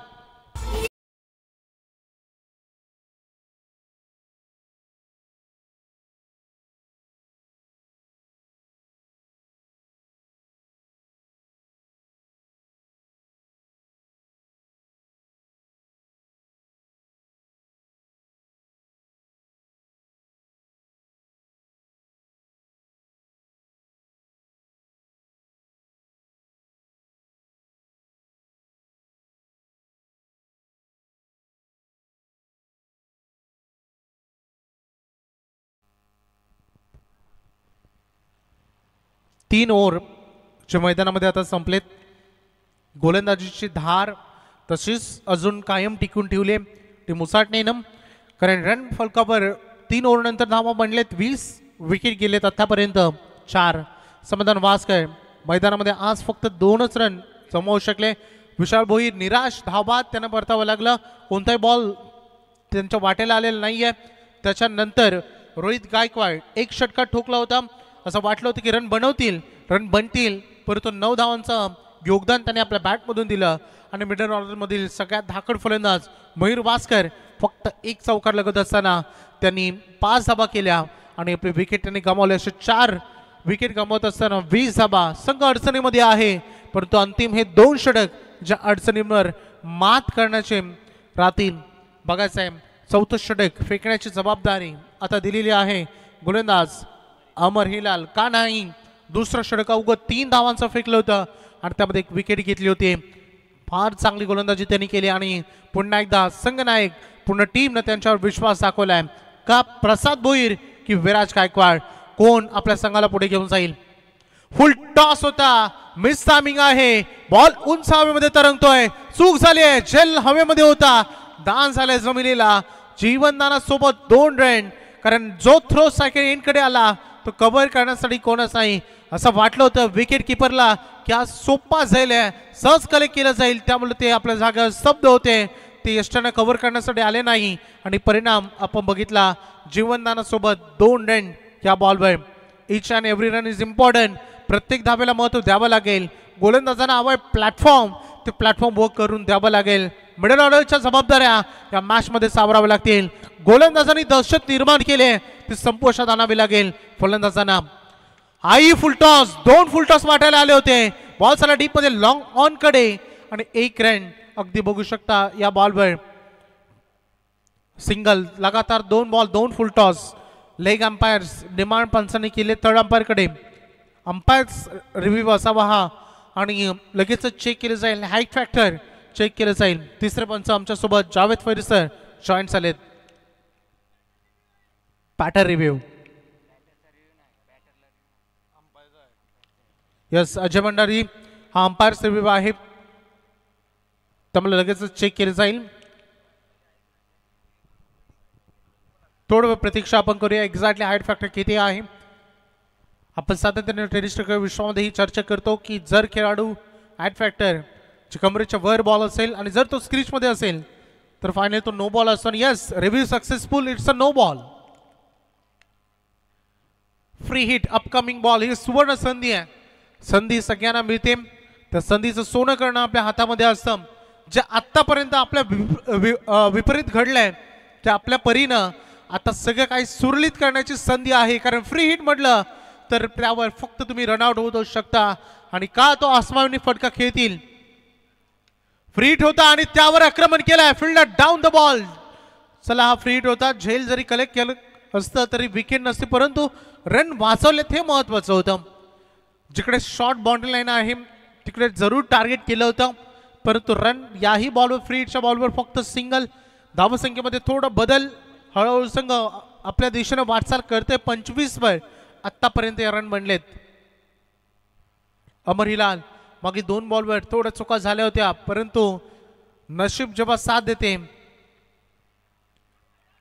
तीन ओव्हर जे मैदानामध्ये आता संपलेत. गोलंदाजीची धार तशीच अजून कायम टिकून ठेवली ती मुसाटणेनं, कारण रन फलकावर 3 ओव्हरनंतर धावा बनलेत. 20 विकेट गेलेत आतापर्यंत. 4 समाधान वास्कर मैदानामध्ये आज फक्त 2च रन जमवू शकले. विशाल भोईर निराश. धावबाद त्यांना परतावं लागलं. कोणताही बॉल त्यांच्या वाटेला आलेला नाहीये. त्याच्यानंतर रोहित गायकवाड एक षटकार ठोकला होता. असं वाटलं होतं की रन बनतील, परंतु 9 धावांचं योगदान त्याने आपल्या बॅटमधून दिलं आणि मिडल ऑर्डरमधील सगळ्यात धाकड फलंदाज मयूर वास्कर फक्त 1 चौकार लगत असताना त्यांनी 5 धावा केल्या आणि आपले विकेट त्यांनी गमावले. असे 4 विकेट गमावत असताना 20 धावा. संघ अडचणीमध्ये आहे, परंतु अंतिम हे 2 षटक ज्या अडचणींवर मात करण्याचे राहतील. बघायचं आहे चौथं षटक फेकण्याची जबाबदारी आता दिलेली आहे गोलंदाज अमर हिलाल. का नाही, दुसरं षटक अवघं 3 धावांचं फेकलं होतं आणि त्यामध्ये एक विकेट घेतली होती. फार चांगली गोलंदाजी त्यांनी केली आणि पुन्हा एकदा संघनायक पूर्ण टीमनं त्यांच्यावर विश्वास दाखवलाय. का प्रसाद भोईर की विराज गायकवाड, कोण आपल्या संघाला पुढे घेऊन जाईल. फुल टॉस होता, मिस टायमिंग आहे, बॉल उंच हवेमध्ये तरंगतोय, चूक झाली आहे, झेल हवेमध्ये होता, दान झालंय जमिनीला. जीवनदानासोबत 2 रन, कारण जो थ्रो सायकल एंडकडे आला तो कव्हर करण्यासाठी कोणच नाही असं वाटलं होतं विकेट किपरला की आज सोपा जाईल, सहज कलेक्ट केलं जाईल, त्यामुळे ते आपल्या जागेवर स्तब्ध होते. ते यष्टाने कव्हर करण्यासाठी आले नाही आणि परिणाम आपण बघितला. जीवनदानासोबत 2 रन या बॉलवर. Each and every run is important. प्रत्येक धावेला महत्व द्यावं लागेल. गोलंदाजांना हवंय प्लॅटफॉर्म, ते प्लॅटफॉर्म वर्क करून द्यावं लागेल. मिडल ऑर्डरच्या जबाबदाऱ्या या मॅच मध्ये सावराव्या लागतील. गोलंदाजांनी दहशत निर्माण केले, ती संपुष्टात आणावी लागेल फलंदाजांना. आई फुलटॉस, 2 फुलटॉस वाटायला आले होते. बॉल झाला डीप मध्ये लॉंग ऑन कडे आणि 1 रन. अगदी बघू शकता या बॉलवर सिंगल, लगातार 2 ball 2 full toss. Leg umpires demand पंचांनी केले थर्ड अंपायर कडे. अंपायर्स रिव्ह्यू असावा हा आणि लगेच चेक केलं जाईल, हाईट फॅक्टर चेक केलं जाईल. तिसरे पंच आमच्या सोबत जावेद फैरी सर जॉईन झालेत. Patter review yes Ajay Bhandari हा अंपायर्स रिव्ह्यू आहे, त्यामुळे लगेच चेक केलं जाईल. थोडं प्रतीक्षा आपण करूया एक्झॅक्टली हाईट फॅक्टर किती आहे. आपण सातत्याने टेनिस विश्वामध्ये ही चर्चा करतो की जर खेळाडू हाईट फॅक्टर ची कमरेच्या वर बॉल असेल आणि जर तो स्क्रीच मध्ये असेल तर फायनल तो नो बॉल असतो. Yes review successful, it's a no ball. Free hit upcoming ball ही सुवर्ण संधी आहे. संधी सगळ्यांना मिळते, त्या संधीचं सोनं करणं आपल्या हातामध्ये असतं. जे आतापर्यंत आपल्या विपरीत घडलंय त्या आपल्या परीनं आता सगळं काही सुरळीत करण्याची संधी आहे. कारण फ्री हिट म्हटलं तर त्यावर फक्त तुम्ही रनआउट होऊ शकता आणि का तो आसमानी फटका खेळतील. फ्री हिट होता आणि त्यावर आक्रमण केलंय, फिल्डर डाऊन द बॉल. चला हा फ्री हिट होता, झेल जरी कलेक्ट केलं असतं तरी विकेट नसते, परंतु रन वाचवले हे महत्वाचं होतं. जिकडे शॉर्ट बाउंड्री लाईन आहे तिकडे जरूर टार्गेट केलं होतं, परंतु रन याही बॉलवर फ्री हिटच्या बॉलवर फक्त सिंगल. धावसंख्येमध्ये थोडा बदल, हळूहळू संघ आपल्या दिशेने वाटचाल करते. 25 वर आतापर्यंत या रन बनलेत. अमर हिलाल मागे 2 बॉलवर थोड्या चुका झाल्या होत्या, परंतु नशीब जेव्हा साथ देते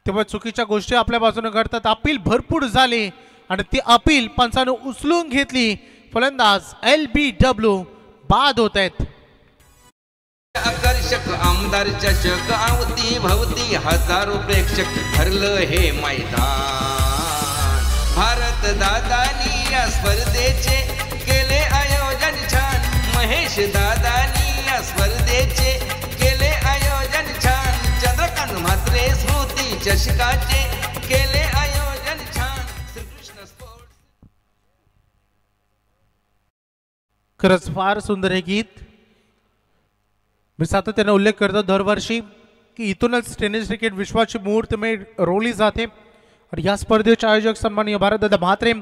तेव्हा चुकीच्या गोष्टी आपल्या बाजूने घडतात. अपील भरपूर झाली आणि ती अपील पंचाने उचलून घेतली. फलंदाज LBW बाद होत आहेत.
आकर्षक आमदार चषक आवती भवती हजारो प्रेक्षक भरलं हे मैदान. भारत दादानी या स्पर्धेचे केले आयोजन छान. महेश दादानी या स्पर्धेचे केले आयोजन छान. चंद्रकांत म्हात्रे स्मृती चषकाचे केले आयोजन छान. श्रीकृष्ण स्पोर्ट्स.
खरंच फार सुंदर हे गीत. मी सातत्याने उल्लेख करतो दरवर्षी की इथूनच टेनिस क्रिकेट विश्वाची मुहूर्तमेढ रोवली जाते आणि या स्पर्धेचे आयोजक सन्माननीय भारतदादा म्हात्रे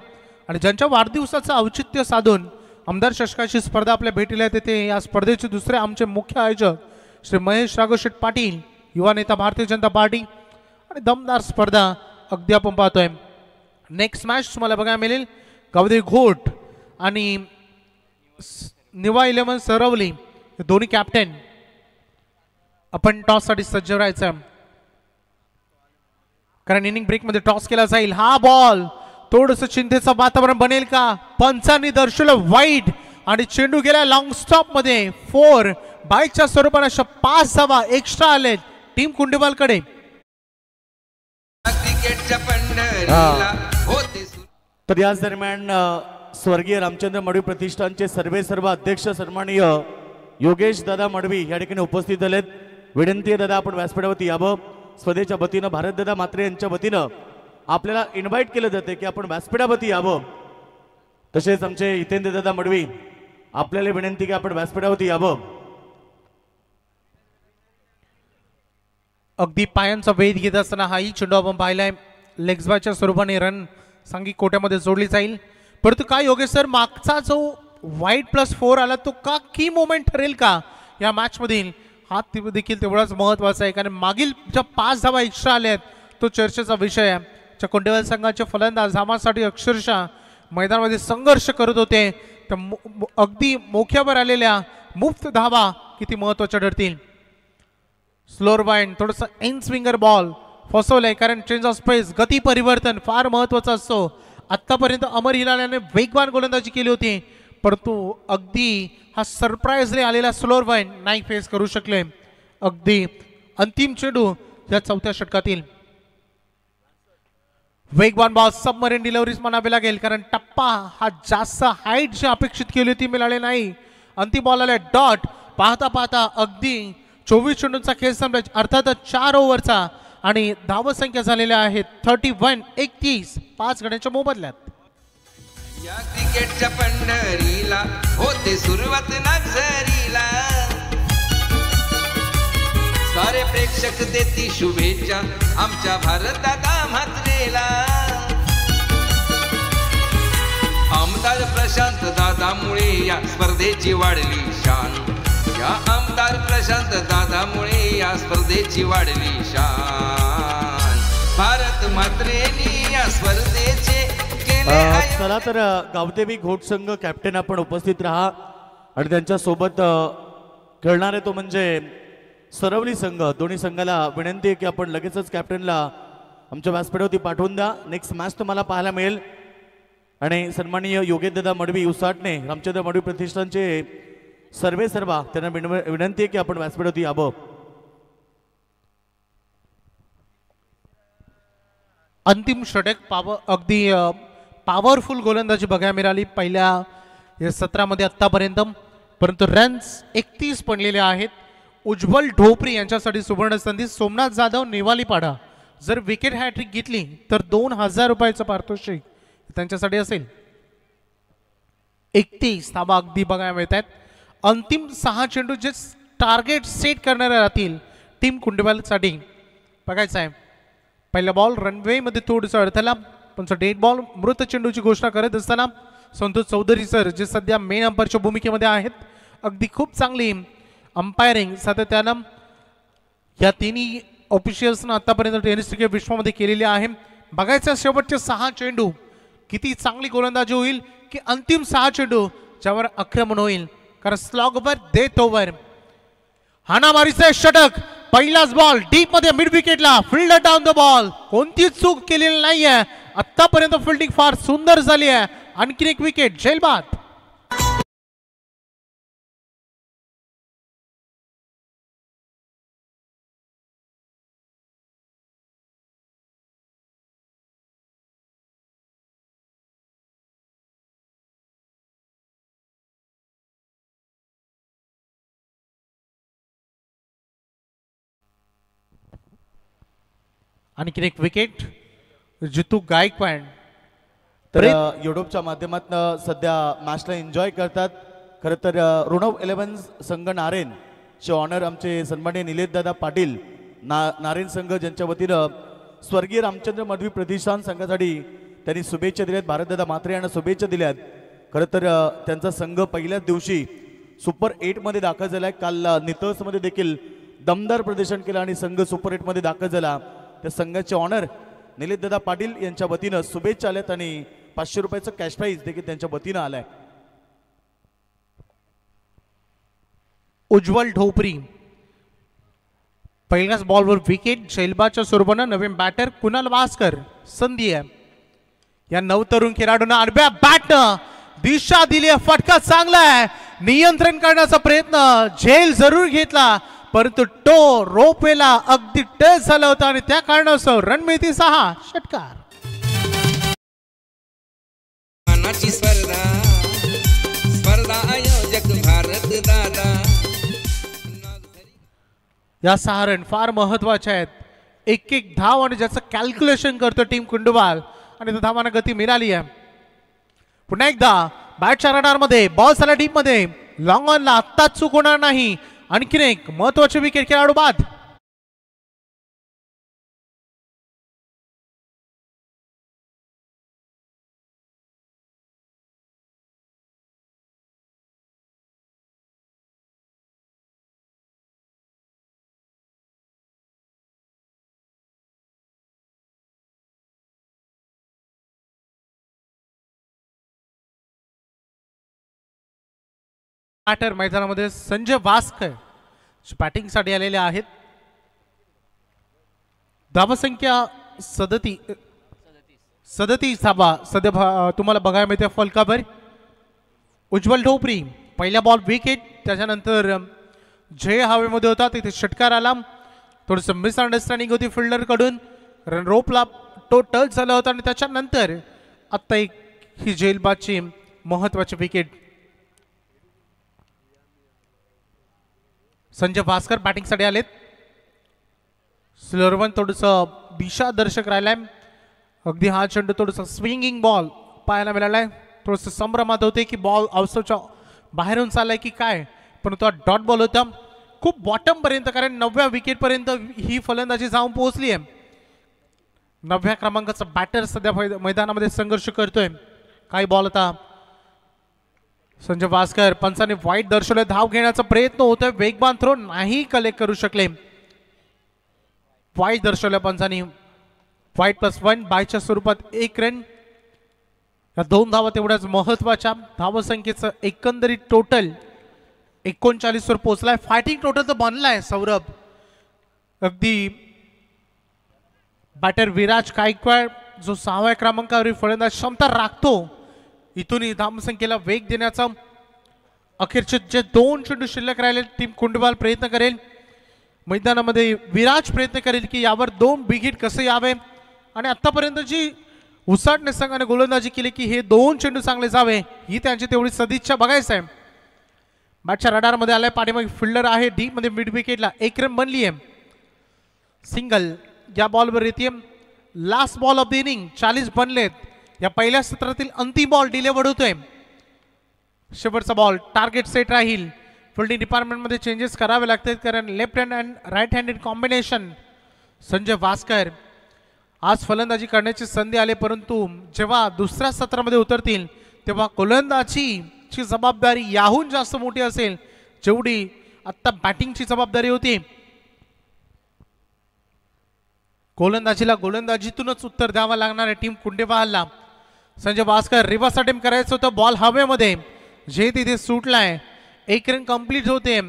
आणि ज्यांच्या वाढदिवसाचं औचित्य साधून आमदार चषकाची स्पर्धा आपल्या भेटीला येते, या स्पर्धेचे दुसरे आमचे मुख्य आयोजक श्री महेश राघोशेठ पाटील, युवा नेता भारतीय जनता पार्टी. आणि दमदार स्पर्धा अगदी आपण पाहतोय. नेक्स्ट मॅच तुम्हाला बघायला मिळेल गावदेवी घोट आणि निवा 11 सरवली हे दोन्ही कॅप्टन. आपण टॉस साठी सज्ज राहायचं कारण इनिंग ब्रेक मध्ये टॉस केला जाईल. हा बॉल थोडस चिंतेचं वातावरण बनेल का. पंचांनी दर्शवलं वाईट आणि चेंडू गेला लॉंग स्टॉप मध्ये. 4 बाईकच्या स्वरूपाने अशा 5 धावा एक्स्ट्रा आले टीम कुंडीवाल कडे.
क्रिकेटच्या पंढरीला होते.
तर याच दरम्यान स्वर्गीय रामचंद्र मडवी प्रतिष्ठानचे सर्व अध्यक्ष सन्माननीय योगेश दादा मडवी या ठिकाणी उपस्थित झालेत. विनंती आहे दादा आपण व्यासपीठावरती यावं. स्पर्धेच्या वतीनं भारतदादा म्हात्रे यांच्या वतीनं आपल्याला इन्व्हाइट केलं जाते की आपण व्यासपीठावरती यावं. तसेच आमचे हितेंद्र दादा मडवी आपल्याला विनंती की आपण व्यासपीठावरती यावं.
अगदी पायांचा वेध घेत असताना हाही चेंडू आपण पाहिलाय लेग्सबाच्या स्वरूपाने रन सांघिक कोट्यामध्ये जोडली जाईल. परंतु काय योगेश सर, मागचा जो वाईट +4 आला तो का की मोमेंट ठरेल का या मॅच मधील, हा देखील तेवढाच महत्वाचा आहे. कारण मागील ज्या 5 धावा एक्स्ट्रा आल्या आहेत तो चर्चेचा विषय आहे. कोंडेवाल संघाचे फलंदाज धावांसाठी अक्षरशः मैदानामध्ये संघर्ष करत होते. तर अगदी मोक्यावर आलेल्या मुफ्त धावा किती महत्वाच्या ठरतील. स्लोअर वाईंड थोडंसं इन स्विंगर बॉल फसवलंय, कारण चेंज ऑफ स्पेस गती परिवर्तन फार महत्वाचा असतो. आतापर्यंत अमर हिलाल याने वेगवान गोलंदाजी केली होती, परंतु अगदी हा सरप्राईजली आलेला स्लोअर वाईंड नाही फेस करू शकले. अगदी अंतिम चेंडू या 4थ्या षटकातील. वेगवान बॉल सबमरीन डिलिव्हरीज म्हणावे लागेल, कारण टप्पा हा जास्त हाईट जी अपेक्षित केली होती मिळाली नाही. अंतिम बॉल आला डॉट. पाहता पाहता अगदी 24 चेंडूंचा खेळ संपला, अर्थातच 4 ओव्हरचा, आणि धावसंख्या झालेल्या आहेत 31-31 5 गड्यांच्या मोबदल्यात.
या क्रिकेटच्या पंढरीला होते सुरुवात नागझरीला, सारे प्रेक्षक देती शुभेच्छा आमच्या भारतदादा म्हात्रेला. आमदार प्रशांत दादामुळे या स्पर्धेची वाढली शान, या आमदार प्रशांत दादामुळे या स्पर्धेची वाढली शान. भारत म्हात्रेनी या स्पर्धेचे केले.
चला तर गावदेवी घोट संघ कॅप्टन आपण उपस्थित राहा, आणि त्यांच्या सोबत खेळणारे तो म्हणजे सरवली संघ. दोन्ही संघाला विनंती आहे की आपण लगेचच कॅप्टनला आमच्या व्यासपीठावरती पाठवून द्या. नेक्स्ट मॅच तुम्हाला पाहायला मिळेल. आणि सन्माननीय योगेशदादा मडवी उसाटणे रामचंद्र मडवी प्रतिष्ठानचे सर्वा त्यांना विनंती आहे की आपण व्यासपीठावरती यावं.
अंतिम षटक अगदी पॉवरफुल गोलंदाजी बघायला मिळाली पहिल्या या सत्रामध्ये आतापर्यंत, परंतु रन्स 31 पडलेले आहेत. उज्ज्वल ढोपरी यांच्यासाठी सुवर्ण संधी. सोमनाथ जाधव नेवालीपाडा जर विकेट हॅट्रिक घेतली तर 2000 रुपयाचं पारितोषिक त्यांच्यासाठी असेल. 31 धावा अगदी बघायला मिळत आहेत. अंतिम 6 चेंडू जे टार्गेट सेट करणारे राहतील टीम कुंडेवालसाठी बघायचं आहे. पहिला बॉल रनवे मध्ये थोडंसं अडथळा, पण डेड बॉल मृत चेंडूची घोषणा करत असताना संतोष चौधरी सर जे सध्या मेन अंपायरच्या भूमिकेमध्ये आहेत, अगदी खूप चांगली अंपायरिंग सातत्यानं या तिन्ही ऑफिशियल्सनं आतापर्यंत टेनिस क्रिकेट विश्वामध्ये केलेली आहे. बघायचं शेवटचे 6 चेंडू किती चांगली गोलंदाजी होईल, की अंतिम 6 चेंडू ज्यावर आक्रमण होईल. कारण स्लॉगवर डेथ ओव्हर हाणामारीचे षटक. पहिलाच बॉल डीप मध्ये मिड विकेटला, फिल्डर डाऊन द बॉल, कोणतीच चूक केलेली नाहीये आतापर्यंत. फिल्डिंग फार सुंदर झाली आहे. आणखी एक विकेट झेलबाद. आणखी एक विकेट जितू गायकवाड.
तर युट्यूबच्या माध्यमातून सध्या मॅचला एन्जॉय करतात. खरं तर ऋणव 11 संघ नारेन चे ऑनर आमचे सन्माननीय निलेशदादा पाटील नारेन संघ, ज्यांच्या वतीनं स्वर्गीय रामचंद्र मडवी प्रतिष्ठान संघासाठी त्यांनी शुभेच्छा दिल्यात. भारतदादा म्हात्रे यांना शुभेच्छा दिल्यात. खरं तर त्यांचा संघ पहिल्याच दिवशी सुपर 8 मध्ये दाखल झाला आहे. काल नितळसमध्ये देखील दमदार प्रदर्शन केलं आणि संघ सुपर 8 मध्ये दाखल झाला. त्या संघाचे ऑनर निलेशदादा पाटील यांच्या वतीनं शुभेच्छा आल्यात आणि 500 रुपयाचं कॅश प्राईज देखील त्यांच्या वतीनं आलाय.
उज्ज्वल ढोपरी पहिल्याच बॉलवर विकेट. शैलबाच्या स्वरूपानं नवीन बॅटर कुणाल वासकर संधी आहे. या नवतरुण खेळाडूंना आडव्या बॅटनं दिशा दिली आहे. फटका चांगला आहे. नियंत्रण करण्याचा प्रयत्न झेल जरूर घेतला, परंतु तो रोपवेला अगदी टच झाला होता आणि त्या कारणास्तव रन मिळते 6 षटकार.
मानाची स्पर्धा आयोजक भारत दादा.
या 6 रन फार महत्वाचे आहेत. एक धाव आणि ज्याचं कॅल्क्युलेशन करतो टीम कुंडवाल, आणि त्या धावांना गती मिळाली आहे. पुन्हा एकदा बॅटच्या रडारमध्ये बॉल झाला डीप मध्ये. लॉंग ऑनला आत्ताच चूक होणार नाही. आणखीन एक महत्वाचे विकेट खेळाडू बाद. बॅटर मैदानामध्ये संजय वास्कर बॅटिंगसाठी आलेले आहेत. धावसंख्या 37 धावा सध्या तुम्हाला बघायला मिळते फलकावर. उज्ज्वल ढोपरी पहिल्या बॉल विकेट, त्याच्यानंतर जय हवेमध्ये होता तिथे षटकार आला. थोडंसं मिसअंडरस्टँडिंग होती फिल्डर कडून, रन रोपला तो टच झाला होता आणि त्याच्यानंतर आत्ता एक ही झेलबादची महत्वाची विकेट. संजय भास्कर बॅटिंगसाठी आलेत. स्लोअर वन थोडंसं दिशादर्शक राहिलाय. अगदी हा चेंडू थोडंसं स्विंगिंग बॉल पाहायला मिळालाय. थोडंसं संभ्रमात होते की बॉल आउटच्या बाहेरून चाललाय की काय, पण तो डॉट बॉल होता खूप बॉटम पर्यंत, कारण 9व्या विकेट पर्यंत ही फलंदाजी जाऊन पोहोचली आहे. 9व्या क्रमांकाचा बॅटर सध्या मैदानामध्ये संघर्ष करतोय. काही बॉल आता संजय भास्कर पंचाने वाईट दर्शवले. धाव घेण्याचा प्रयत्न होतोय, वेगवान थ्रो नाही कलेक्ट करू शकले. वाईट दर्शवल्या पंचाने. वाईट +1 बायच्या स्वरूपात 1 रन. या 2 धावा तेवढ्याच महत्वाच्या. धावसंख्येचं एकंदरीत टोटल 39 वर पोहोचलाय. फायटिंग टोटल तर बनलाय सौरभ. अगदी बॅटर विराज गायकवाड जो 6व्या क्रमांकावरील फलंदाज क्षमता राखतो, इथूनही धावसंख्येला वेग देण्याचा अखेरचे जे 2 चेंडू शिल्लक राहिले टीम कुंडवाल प्रयत्न करेल. मैदानामध्ये विराज प्रयत्न करेल की यावर 2 विकेट कसे यावे, आणि आतापर्यंत जी उसाटणे संघाने गोलंदाजी केली की हे 2 चेंडू चांगले जावे ही त्यांची तेवढी सदिच्छा बघायचं आहे. बॅटच्या रडारमध्ये आलाय. पाठीमागे फिल्डर आहे डीप मध्ये मिड विकेटला 1 रन बनली आहे. सिंगल या बॉलवर येते. Last ball of the inning 40 बनलेत. या पहिल्या सत्रातील अंतिम बॉल डिलेवर्ड होतोय. शेवटचा बॉल टार्गेट सेट राहील. फिल्डिंग डिपार्टमेंटमध्ये चेंजेस करावे लागतात कारण left hand and right handed combination. Sanjay Bhaskar आज फलंदाजी करण्याची संधी आली, परंतु जेव्हा दुसऱ्या सत्रामध्ये उतरतील तेव्हा गोलंदाजीची जबाबदारी याहून जास्त मोठी असेल जेवढी आत्ता बॅटिंगची जबाबदारी होती. गोलंदाजीला गोलंदाजीतूनच उत्तर द्यावं लागणार आहे टीम कुंडेबहालला. संजय भास्कर रिव्हर्स अटेम्प्ट करायचं होतं, बॉल हवेमध्ये जे तिथे सुटलाय. 1 रन कंप्लीट होते.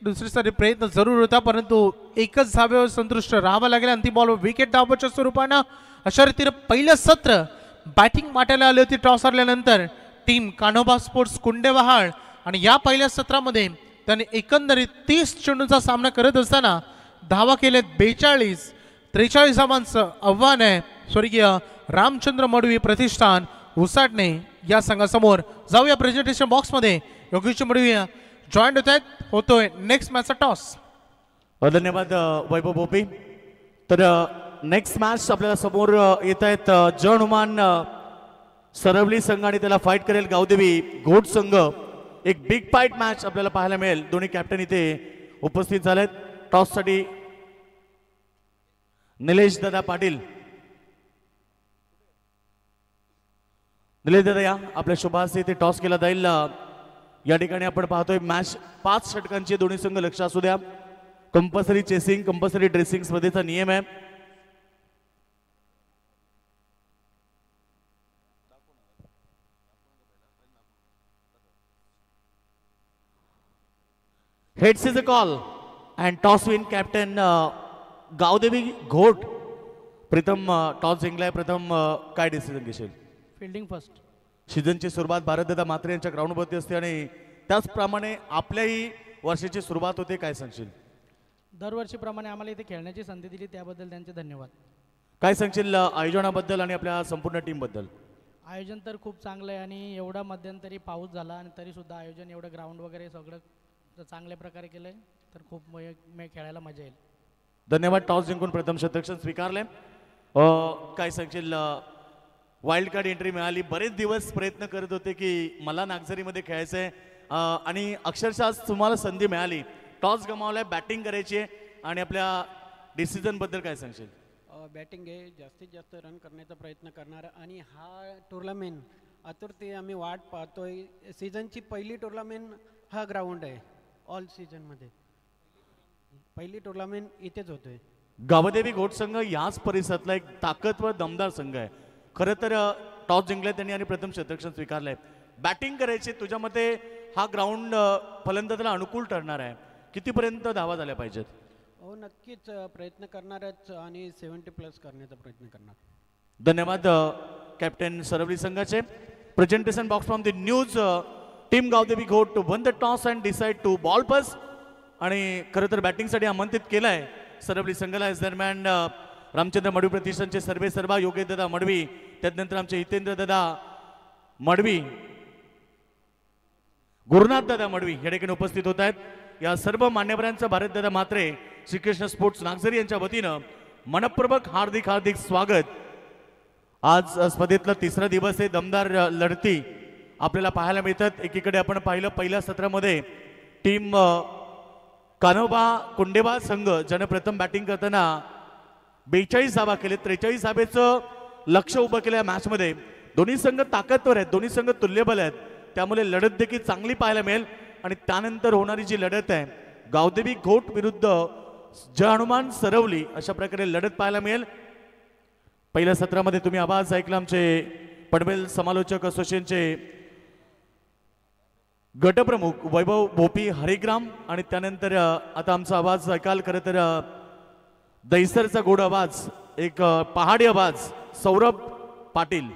दुसरीसाठी प्रयत्न जरूर होता, परंतु एकच धाब्यावर संतुष्ट राहावं लागेल. अंतिम बॉलवर विकेट धावाच्या स्वरूपानं. अशा रीतीने पहिलं सत्र बॅटिंग माटायला आली होती टॉस हरल्यानंतर टीम कान्होबा स्पोर्ट्स कुंडेबहाळ, आणि या पहिल्या सत्रामध्ये त्याने एकंदरीत 30 चेंडूंचा सामना करत असताना धावा केलेत 42. 43 धावांचं आव्हान आहे स्वर्गीय रामचंद्र मडवी प्रतिष्ठान उसाटणे या संघासमोर. जाऊया प्रेझेंटेशन बॉक्समध्ये. योगेश मडवी जॉईंट होत आहेत. होतोय नेक्स्ट मॅचचा टॉस.
धन्यवाद वैभव भोपी. तर नेक्स्ट मॅच आपल्याला समोर येत आहेत जन सरवली संघ आणि त्याला फाईट करेल गावदेवी घोट संघ. एक बिग फाईट मॅच आपल्याला पाहायला मिळेल. दोन्ही कॅप्टन इथे उपस्थित झालेत. टॉससाठी निलेश दादा पाटील. निलेश दादा या आपल्या शुभास इथे टॉस केला जाईल. या ठिकाणी आपण पाहतोय मॅच 5 षटकांची. दोन्ही संघ लक्ष असू द्या. कंपल्सरी चेसिंग, कंपल्सरी ड्रेसिंग स्पर्धेचा नियम आहे. Heads is a call and toss win captain Gavdevi घोट. प्रथम टॉस जिंकलाय. प्रथम काय डिसिजन घेशील?
Fielding first.
सीझनची सुरुवात भारतदादा मात्रे यांच्या ग्राउंडवरती असते आणि त्याचप्रमाणे आपल्याही वर्षाची सुरुवात होते. काय सांगशील?
दरवर्षीप्रमाणे आम्हाला इथे खेळण्याची संधी दिली त्याबद्दल त्यांचे धन्यवाद.
काय सांगशील आयोजनाबद्दल आणि आपल्या संपूर्ण टीम बद्दल?
आयोजन तर खूप चांगलं आहे आणि एवढा मध्यंतरी पाऊस झाला आणि तरीसुद्धा आयोजन एवढं ग्राउंड वगैरे सगळं चांगल्या प्रकारे केलं आहे, तर खूप खेळायला मजा येईल.
धन्यवाद. टॉस जिंकून प्रथम शतरक्षण स्वीकारले. काय सांगशील? वाईल्ड कार्ड एंट्री मिळाली. बरेच दिवस प्रयत्न करत होते की मला नागझरीमध्ये खेळायचं आहे आणि अक्षरशः आज तुम्हाला संधी मिळाली. टॉस गमावलाय, बॅटिंग करायची आहे आणि आपल्या डिसिजन बद्दल काय सांगशील?
बॅटिंग आहे, जास्तीत जास्त रन करण्याचा प्रयत्न करणार आणि हा टुर्नामेंट आतुरते आम्ही वाट पाहतोय. सीझनची पहिली टुर्नामेंट हा ग्राउंड आहे. ऑल सीझनमध्ये पहिली टुर्नामेंट इथेच होतोय.
गावदेवी घोट संघ याच परिसरातला एक ताकदवर दमदार संघ आहे. खरं तर टॉस जिंकलाय त्यांनी आणि प्रथम शतरक्षण स्वीकारलंय. बॅटिंग करायची. तुझ्या मते हा ग्राउंड फलंदाजाला अनुकूल ठरणार आहे. कितीपर्यंत धावा झाल्या पाहिजेत?
हो नक्कीच प्रयत्न करणारच आणि 70+ करण्याचा प्रयत्न करणार.
धन्यवाद कॅप्टन सरवली संघाचे. Presentation box from the news team Gavdevi Ghot to won the toss and decide to bowl पास. आणि खरं तर बॅटिंगसाठी आमंत्रित केलं आहे सरवली संघाला. याच दरम्यान रामचंद्र मडवी प्रतिष्ठानचे सर्वा योगेश दादा मडवी, त्यानंतर आमचे हितेंद्र दादा मडवी, गुरुनाथ दादा मडवी या ठिकाणी उपस्थित होत आहेत. या सर्व मान्यवरांचं भारत दादा म्हात्रे श्रीकृष्ण स्पोर्ट्स नागझरी यांच्या वतीनं मनपूर्वक हार्दिक हार्दिक स्वागत. आज स्पर्धेतला तिसरा दिवस आहे. दमदार लढती आपल्याला पाहायला मिळतात. एकीकडे आपण पाहिलं पहिल्या सत्रामध्ये टीम कान्होबा कुंडेबा संघ ज्याने प्रथम बॅटिंग करताना 42 धावा केले. 43 धावेचं लक्ष उभं केलं या मॅचमध्ये. दोन्ही संघ ताकदवर आहेत, दोन्ही संघ तुल्यबल आहेत, त्यामुळे लढत देखील चांगली पाहायला मिळेल. आणि त्यानंतर होणारी जी लढत आहे गावदेवी घोट विरुद्ध जय हनुमान सरवली अशा प्रकारे लढत पाहायला मिळेल. पहिल्या सत्रामध्ये तुम्ही आवाज ऐकला आमचे पनवेल समालोचक असोसिएशनचे गटप्रमुख वैभव भोपी हरिग्राम. आणि त्यानंतर आता आमचा आवाज ऐकाल खरं तर दैसरचा गोड आवाज, एक पहाडी आवाज Saurabh Patil.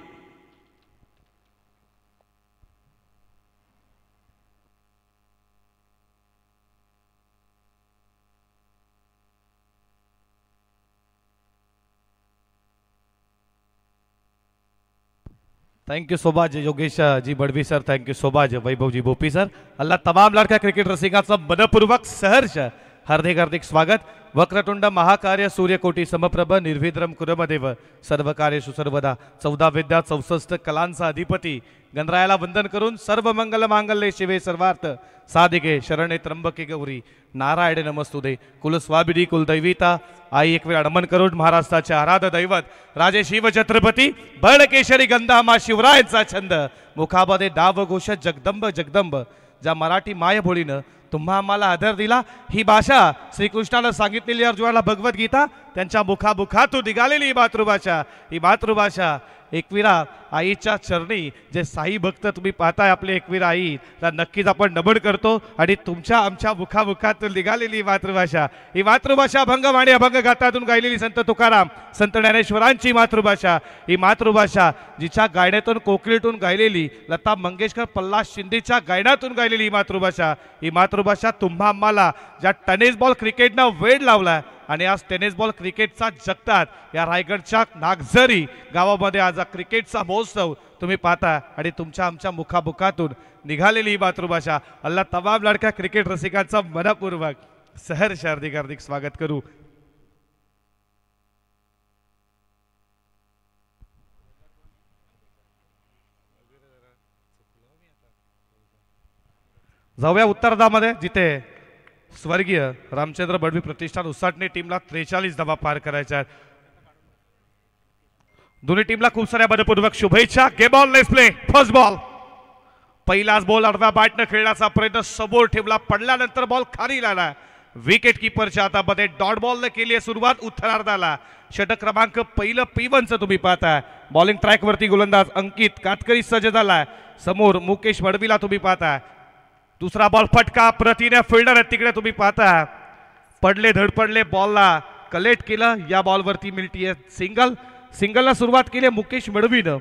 Thank you so much Yogesh ji Badvi sir, thank you so much Vaibhav ji Bhopi sir. अल्लाह तमाम लड़का क्रिकेट रसिकाचं मनपूर्वक सहर्ष हार्दिक हार्दिक स्वागत. वक्रतुंड महाकार्य सूर्यकोटी समप्रभ निर्विद्रम कुरमदेव सर्व कार्येषु सर्वदा 14 विद्या 64 कलांचा अधिपती गणरायाला वंदन करून सर्व मंगल मांगल्ये शिवे सर्वार्थ साधिके शरणे त्र्यंबके गौरी नारायण नमस्तुते. कुलस्वामिनी कुलदैविता आई एक वेळ नमन करून महाराष्ट्राचे आराध्य दैवत राजे शिव छत्रपती बळकेशरी गंधामा शिवरायांचा छंद मुखामध्ये डाव घोष जगदंब जगदंब. ज्या मराठी मायभोळीनं तुम्हा आम्हाला आदर दिला, ही भाषा श्रीकृष्णाला सांगितलेली अर्जुनाला भगवद्गीता त्यांच्या मुखामुखातून निघालेली ही मातृभाषा एकविरा आईच्या चरणी जे साई भक्त तुम्ही पाहताय आपले एकविरा आई, तर नक्कीच आपण नमन करतो. आणि तुमच्या आमच्या मुखामुखातून निघालेली ही मातृभाषा अभंग आणि अभंग गातातून गायलेली संत तुकाराम संत ज्ञानेश्वरांची मातृभाषा, ही मातृभाषा जिच्या गायनातून कोकिळीतून गायलेली लता मंगेशकर पल्लास शिंदेच्या गायनातून गायलेली ही मातृभाषा तुम्हा आम्हाला ज्या टेनिस बॉल क्रिकेटनं वेळ लावला आणि आज टेनिस बॉल क्रिकेटचा जगतात या रायगडच्या नागझरी गावामध्ये आज क्रिकेटचा महोत्सव तुम्ही पाहता. आणि तुमच्या आमच्या मुखामुखातून निघालेली ही मातृभाषा. अल्लाह तमाम लडक्या क्रिकेट रसिकांचा मनपूर्वक सहर्ष हार्दिक हार्दिक स्वागत करू. जाऊया उत्तरार्धामध्ये जिथे स्वर्गीय रामचंद्र बडवी प्रतिष्ठान उसाटणे टीमला 43 धावा पार करायच्या आहेत. दोन्ही टीमला खूप साऱ्या मनपूर्वक शुभेच्छा. Game on let's play. First ball, पहिलाच बॉल आडव्या बॅटने खेळण्याचा प्रयत्न समोर ठेवला, पडल्यानंतर बॉल खाली लागला. विकेट किपरच्या हातामध्ये डॉट बॉलने केली आहे सुरुवात उत्तरार्धाला. षटक क्रमांक पहिलं P1चं तुम्ही पाहताय. बॉलिंग ट्रॅक वरती गोलंदाज अंकित कातकरी सज्ज झालाय. समोर मुकेश मडवीला तुम्ही पाहताय. दुसरा बॉल फटका प्रतिने फिल्डर आहेत तिकडे तुम्ही पाहता. पडले धडपडले बॉलला कलेक्ट केलं. या बॉलवरती मिळतीये सिंगलला सुरुवात केली मुकेश मडवीनं.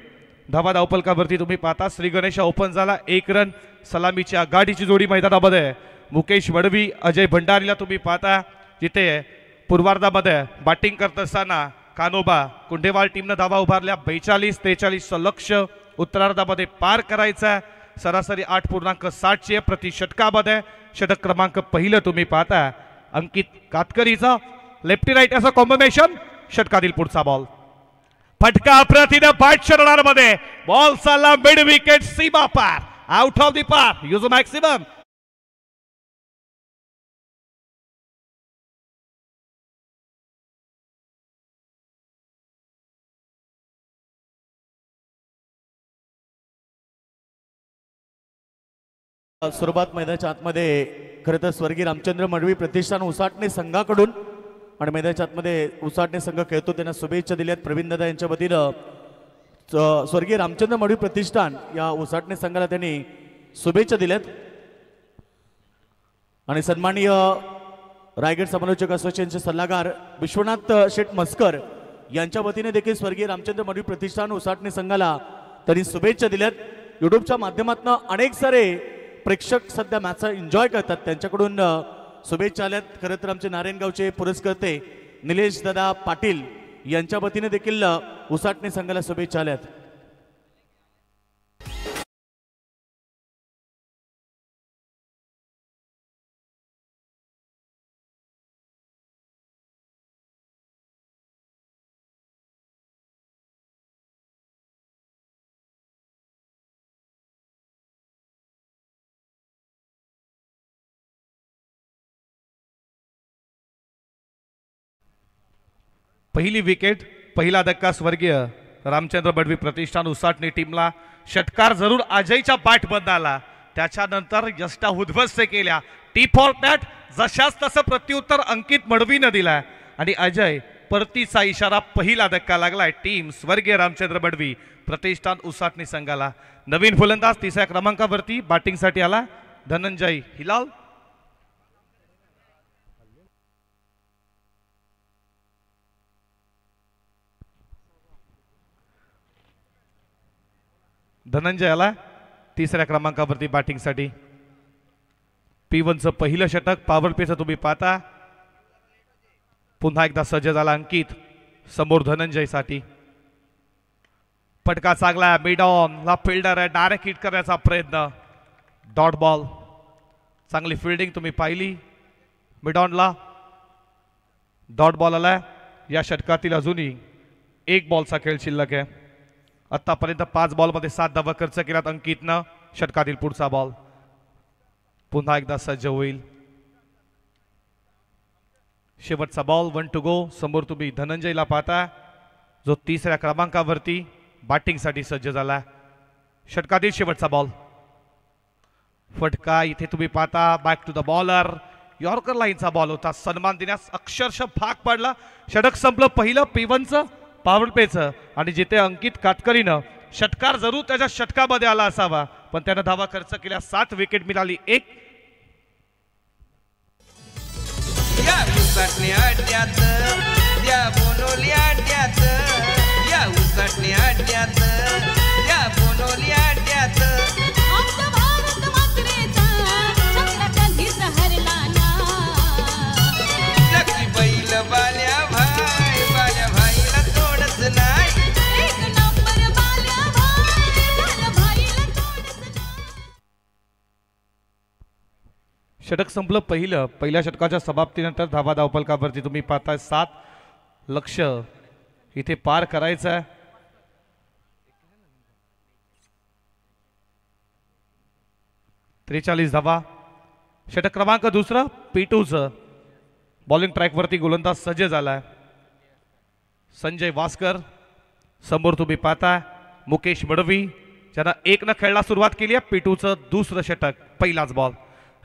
धावा धावपलकावरती तुम्ही पाहता. श्री गणेश ओपन झाला 1 रन. सलामीची आघाडीची जोडी मैदानामध्ये मुकेश मडवी अजय भंडारीला तुम्ही पाहता. जिथे पूर्वार्धामध्ये बॅटिंग करत असताना कान्होबा कुंडेवाल टीमनं धावा उभारल्या 42-43चं लक्ष्य उत्तरार्धामध्ये पार करायचं. सरासरी 8.60 प्रति षटकामध्ये. षटक क्रमांक पहिलं तुम्ही पाहता. अंकित कातकरीचा लेफ्टी राईट असं कॉम्बिनेशन. षटकातील पुढचा बॉल फटका प्रतिने पाठ शरणामध्ये. बॉल चालला मिड विकेट सीमा पार, आउट ऑफ द पार. Use maximum.
सुरुवात मैदानाच्या आतमध्ये खरं तर स्वर्गीय रामचंद्र मडवी प्रतिष्ठान उसाटणे संघाकडून आणि मैदानाच्या आतमध्ये उसाटणे संघ खेळतो त्यांना शुभेच्छा दिल्यात प्रवीण दादा यांच्या वतीनं. स्वर्गीय रामचंद्र मडवी प्रतिष्ठान या उसाटणे संघाला त्यांनी शुभेच्छा दिल्यात. आणि सन्माननीय रायगड समालोचक असोसिएशनचे सल्लागार विश्वनाथ शेठ मस्कर यांच्या वतीने देखील स्वर्गीय रामचंद्र मडवी प्रतिष्ठान उसाटणे संघाला त्यांनी शुभेच्छा दिल्यात. युट्यूबच्या माध्यमातून अनेक सारे प्रेक्षक सध्या मॅचचा एन्जॉय करतात, त्यांच्याकडून शुभेच्छा आल्यात. खरं तर आमचे नारायणगावचे पुरस्कर्ते निलेश दादा पाटील यांच्या वतीने देखील उसाटणे संघाला शुभेच्छा आल्यात.
पहिली विकेट, पहिला धक्का स्वर्गीय रामचंद्र बडवी प्रतिष्ठान उसाटणे टीमला. षटकार जरूर अजयच्या बॅटमधून आला, त्याच्यानंतर यष्टा उद्ध्वस्त केल्या. टी फॉर मॅट जशाच तसं प्रत्युत्तर अंकित मडवीनं दिलाय आणि अजय परतीचा इशारा. पहिला धक्का लागलाय टीम स्वर्गीय रामचंद्र बडवी प्रतिष्ठान उसाटणे संघाला. नवीन फलंदाज तिसऱ्या क्रमांकावरती बॅटिंगसाठी आला धनंजय हिलाल. धनंजय आला तिसऱ्या क्रमांकावरती बॅटिंगसाठी. P1चं पहिलं षटक पॉवर प्लेचं तुम्ही पाहता. पुन्हा एकदा सज्ज झाला अंकित समोर धनंजयसाठी. फटका चांगला मिड ऑन ला फिल्डर आहे, डायरेक्ट हिट करण्याचा प्रयत्न. डॉट बॉल, चांगली फिल्डिंग तुम्ही पाहिली. मिड ऑनला डॉट बॉल आलाय. या षटकातील अजूनही एक बॉलचा खेळ शिल्लक आहे. आतापर्यंत 5 बॉलमध्ये 7 धावा खर्च केल्यात अंकितनं. षटकातील पुढचा बॉल पुन्हा एकदा सज्ज होईल. शेवटचा बॉल 1 टू गो. समोर तुम्ही धनंजयला पाहता जो तिसऱ्या क्रमांकावरती बॅटिंगसाठी सज्ज झाला. षटकातील शेवटचा बॉल. फटका इथे तुम्ही पाहता back to the bowler. Yorker लाईनचा बॉल होता, सन्मान देण्यास अक्षरशः भाग पडला. षटक संपलं पहिलं P1चं पॉवर प्लेचं आणि जिथे अंकित काटकरीनं षटकार जरूर त्याच्या षटकामध्ये आला असावा, पण त्यानं धावा खर्च केल्या. 7 विकेट मिळाली. एक
या उसाटणे अड्ड्यात, या बोनोली अड्ड्यात, या उसाटणे अड्ड्यात, या बोनोली अड्ड्यात.
आमचा भारत मात्रेचा चांगला कधीच हरला ना.
लकी बैल बाल्या भाई, बाल्या भाईला तोडच नाही.
एक नंबर बाल्या भाईला तोडच नाही.
षटक संपलं पहिल्या षटकाच्या समाप्तीनंतर धावा धावफलकावरती तुम्ही पाहताय 7. लक्ष्य इथे पार करायचं आहे. त्रेचाळीस धावा. षटक क्रमांक दुसरं P2चं. बॉलिंग ट्रॅकवरती गोलंदाज सज्ज झालाय संजय वास्कर. समोर तुम्ही पाहताय मुकेश मडवी ज्यांना 1 खेळला सुरुवात केली आहे. P2चं दुसरं षटक. पहिलाच ball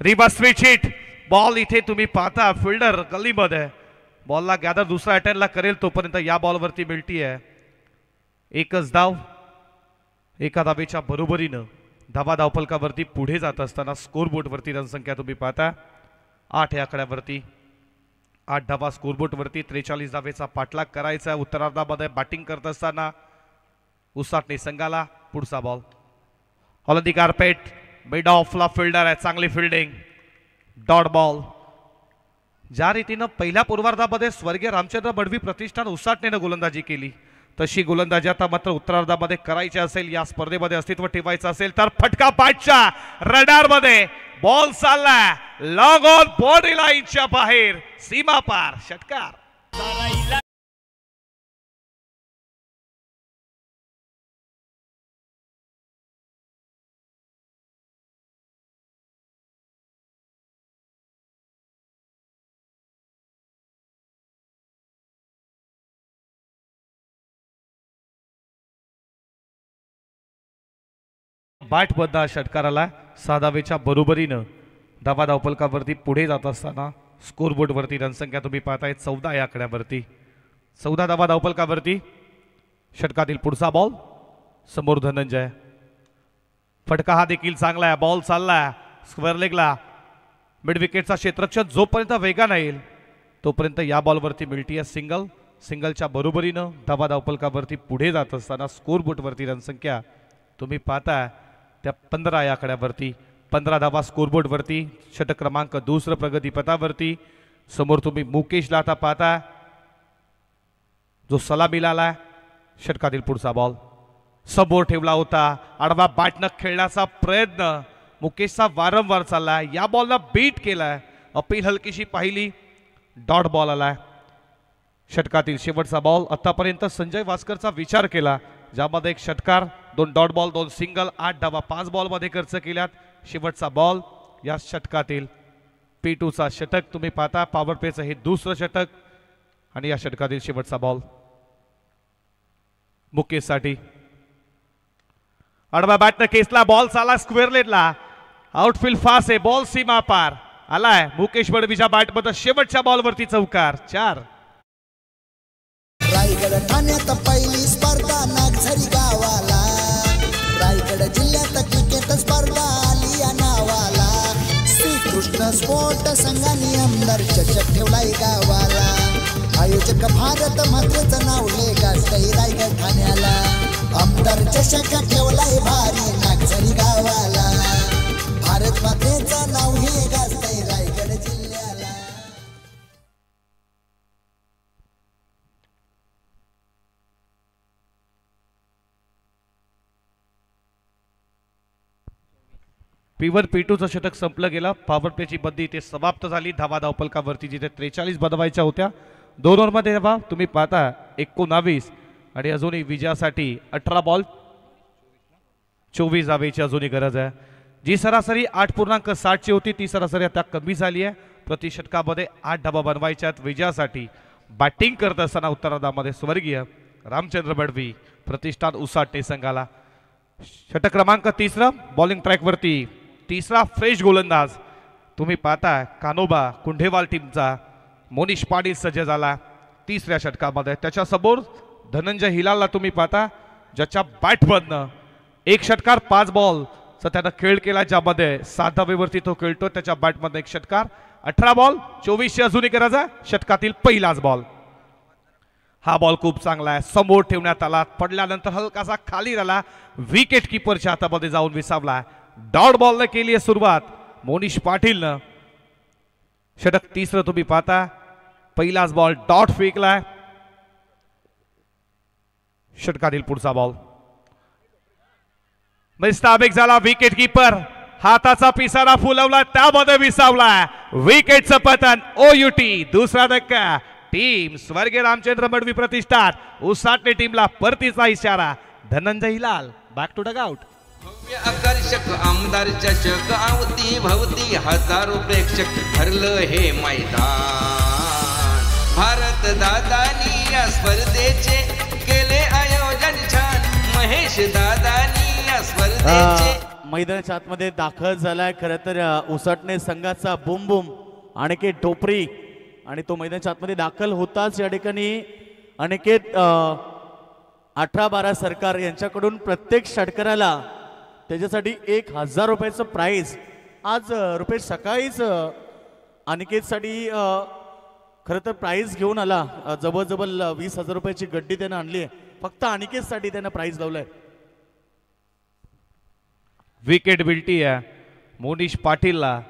reverse switch hit. Ball इथे तुम्ही पाहता फिल्डर गल्लीमध्ये बॉलला गॅदर दुसरा अटेंडला करेल तोपर्यंत या बॉलवरती मिळती आहे एकच धाव. एका धावेच्या बरोबरीनं धावा धावफलकावरती पुढे जात असताना स्कोरबोर्डवरती रनसंख्या तुम्ही पाहता 8 या आकड्यावरती. 8 धावा स्कोरबोर्डवरती. 43 धावेचा पाठलाग करायचा. उत्तरार्धामध्ये बॅटिंग करत असताना उसाटणे संघाला पुढचा बॉल. हॉलंदी कार्पेट मिड ऑफला फिल्डर आहे, चांगली फिल्डिंग. Dot ball. ज्या रीतीनं पहिल्या पूर्वार्धामध्ये स्वर्गीय रामचंद्र बडवी प्रतिष्ठान उसाटणेनं गोलंदाजी केली तशी गोलंदाजी आता मात्र उत्तरार्धामध्ये करायची असेल, या स्पर्धेमध्ये अस्तित्व ठेवायचं असेल तर फटका पाठच्या रडारमध्ये बॉल चालला लॉंग ऑन बॉडी लाईनच्या बाहेर सीमा पार. षटकार. बाट बद्दा षटकाराला 6 धावेच्या बरोबरीनं धावा धावफलकावरती पुढे जात असताना स्कोरबोर्डवरती रनसंख्या तुम्ही पाहताय 14 या आकड्यावरती. 14 धावा धावफलकावरती. षटकातील पुढचा बॉल. समोर धनंजय. फटका हा देखील चांगला आहे. बॉल चालला स्क्वेअर लेगला. मिड विकेटचा क्षेत्ररक्षक जोपर्यंत वेगानं येईल तोपर्यंत या बॉलवरती मिळतीये सिंगल. सिंगलच्या बरोबरीनं धावा धावपलकावरती पुढे जात असताना स्कोर बोर्डवरती रनसंख्या तुम्ही पाहता त्या 15 या आकड्यावरती. 15 धावा स्कोरबोर्डवरती. षटक क्रमांक दुसरं प्रगतीपथावरती. समोर तुम्ही मुकेशला आता पाहता जो सलामीला आलाय. षटकातील पुढचा बॉल समोर ठेवला होता. आडवा बॅटनं खेळण्याचा प्रयत्न मुकेशचा वारंवार चाललाय. या बॉलला बीट केलाय. अपील हलकीशी पाहिली. डॉट बॉल आलाय. षटकातील शेवटचा बॉल. आतापर्यंत संजय वास्करचा विचार केला ज्यामध्ये एक षटकार 2 डॉट बॉल 2 सिंगल 8 धावा 5 बॉलमध्ये खर्च केल्यात. शेवटचा बॉल या षटकातील P2चा षटक तुम्ही पाहता. पॉवर प्लेचं हे दुसरं षटक आणि या षटकातील शेवटचा बॉल मुकेशसाठी. आडवा बॅटनं केसला. बॉल चाला स्क्वेअर लेटला. आउटफील्ड फास्ट आहे. बॉल सीमा पार आलाय. मुकेश बडवीच्या बॅटमध्ये शेवटच्या बॉलवरती चौकार. 4.
रायगड ठाण्यात पहिली स्पर्धा नागझरी गावाला. रायगड जिल्ह्यात क्रिकेट स्पर्धा आली या नावाला. श्रीकृष्ण स्पोर्ट संघाने आमदार चषक ठेवलाय गावाला. आयोजक भारत मातेचं नाव हे गाजतंय रायगड ठाण्याला. आमदार चषक ठेवलाय भारी नागझरी गावाला. भारत मातेचं नाव हे गाजतंय रायगड जिल्ह्याला.
P1 P2चं षटक संपलं गेलं. पॉवर प्लेची बंदी इथे समाप्त झाली. धावा धावपलकावरती जिथे 43 बनवायच्या होत्या 2 ओव्हरमध्ये धावा तुम्ही पाहता 19 आणि अजूनही विजयासाठी 18 बॉल 24 धावेची अजूनही गरज आहे. जी सरासरी 8.60 होती ती सरासरी आता कमी झाली आहे. प्रति षटकामध्ये 8 धावा बनवायच्यात विजयासाठी. बॅटिंग करत असताना उत्तरार्धामध्ये स्वर्गीय रामचंद्र बडवी प्रतिष्ठान उसाटे संघाला. षटक क्रमांक 3 बॉलिंग ट्रॅकवरती. तिसरा फ्रेश गोलंदाज तुम्ही पाहता कानोबा कुंढेवाल टीमचा मोनिश पाटील सज्ज झाला 3ऱ्या षटकामध्ये. त्याच्यासमोर धनंजय हिलालला तुम्ही पाहता ज्याच्या बॅटमधनं 1 षटकार 5 बॉलचा त्यानं खेळ केला ज्यामध्ये 7 धावेवरती तो खेळतो. त्याच्या बॅटमधनं 1 षटकार 18 बॉल 24 अजूनही गरज आहे. षटकातील पहिलाच बॉल. हा बॉल खूप चांगला आहे. समोर ठेवण्यात आला. पडल्यानंतर हलकासा खाली राहिला. विकेट किपरच्या हातामध्ये जाऊन विसावला. डॉट बॉलनं केली आहे सुरुवात मोनिश पाटीलनं. षटक 3 तुम्ही पाहता पहिलाच बॉल डॉट फेकलाय. षटकातील पुढचा बॉल मिस्ताबिक झाला. विकेट किपर हाताचा पिसारा फुलवला त्यामध्ये विसावला. विकेटचं पतन. OUT दुसरा धक्का. टीम स्वर्गीय रामचंद्र बडवी प्रतिष्ठान उसाटणे टीमला परतीचा इशारा. Dhananjay Hilal back to dugout.
भव्य आकर्षक आमदार चषक आवती भवती हजारो प्रेक्षक भरलं हे मैदान. भारत दादानी या स्पर्धेचे केले आयोजन छान. महेश दादानी या स्पर्धेचे
मैदानाच्या आतमध्ये दाखल झालाय. खरं तर उसाटणे संघाचा बुम बुम अनिकेत ढोपरी आणि तो मैदानाच्या आतमध्ये दाखल होताच या ठिकाणी अनिकेत 18-12 सरकार यांच्याकडून प्रत्येक षटकाराला त्याच्यासाठी 1000 रुपयाचं प्राईज. आज रुपेश सकाळीच अनिकेतसाठी खरं तर प्राईज घेऊन आला. जवळजवळ 20,000 रुपयाची गड्डी त्यानं आणली आहे. फक्त अनिकेतसाठी त्यानं प्राईज लावलंय.
विकेट बिल्टी आहे मोनिश पाटीलला.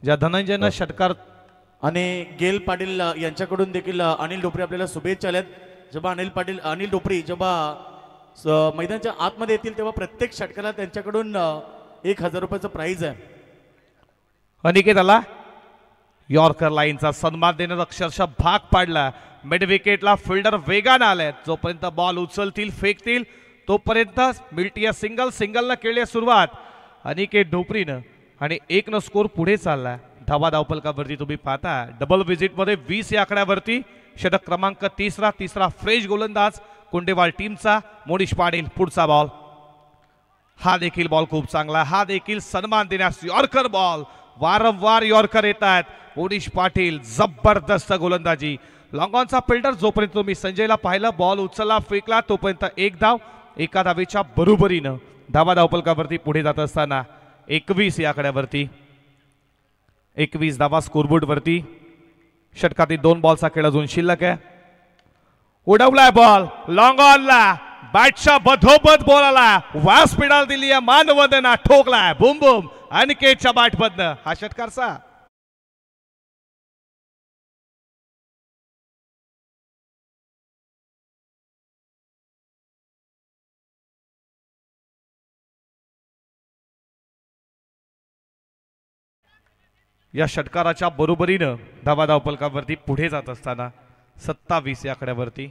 ज्या धनंजयनं षटकार
आणि गेल पाटील यांच्याकडून देखील अनिल डोपरे आपल्याला शुभेच्छा आल्यात. जेव्हा अनिल डोपरे जेव्हा मैदानाच्या आतमध्ये येतील तेव्हा प्रत्येक षटकाला त्यांच्याकडून 1000 रुपयाचं प्राईज आहे.
अनिकेताला यॉर्कर लाईनचा सन्मान देण्यात अक्षरशः भाग पाडला. मिड विकेटला फिल्डर वेगानं आले. जोपर्यंत बॉल उचलतील फेकतील तोपर्यंत मिल्टिया सिंगलनं केली सुरुवात अनिकेत ढोपरीनं आणि 1 स्कोर पुढे चालला. धावा धावपलकावरती तुम्ही पाहता डबल विजिटमध्ये 20 या आकड्यावरती. षटक क्रमांक 3 फ्रेश गोलंदाज कुंडेवाल टीमचा मोनिश पाटील. पुढचा बॉल. हा देखील बॉल खूप चांगला. हा देखील सन्मान देण्यास यॉर्कर बॉल. वारंवार यॉर्कर येत आहेत. मोनिश पाटील जबरदस्त गोलंदाजी. लॉंग ऑनचा फिल्डर जोपर्यंत तुम्ही संजयला पाहिलं बॉल उचलला फेकला तोपर्यंत 1 धाव. 1 धावेच्या बरोबरीनं धावा धावपलकावरती पुढे जात असताना 21 या आकड्यावरती. 21 धावा स्कोरबोर्ड वरती. षटकातील 2 बॉलचा खेळ अजून शिल्लक आहे. उडवलाय बॉल लॉंग ऑनला. बॅटच्या बधोबध बॉल आला. व्यासपीठाला दिली आहे मानवंदना. ठोकलाय बुम बुम अनिकेतच्या बॅटमधनं हा षटकारचा. या षटकाराच्या बरोबरीनं धावा धावफलकावरती पुढे जात असताना 27 या आकड्यावरती.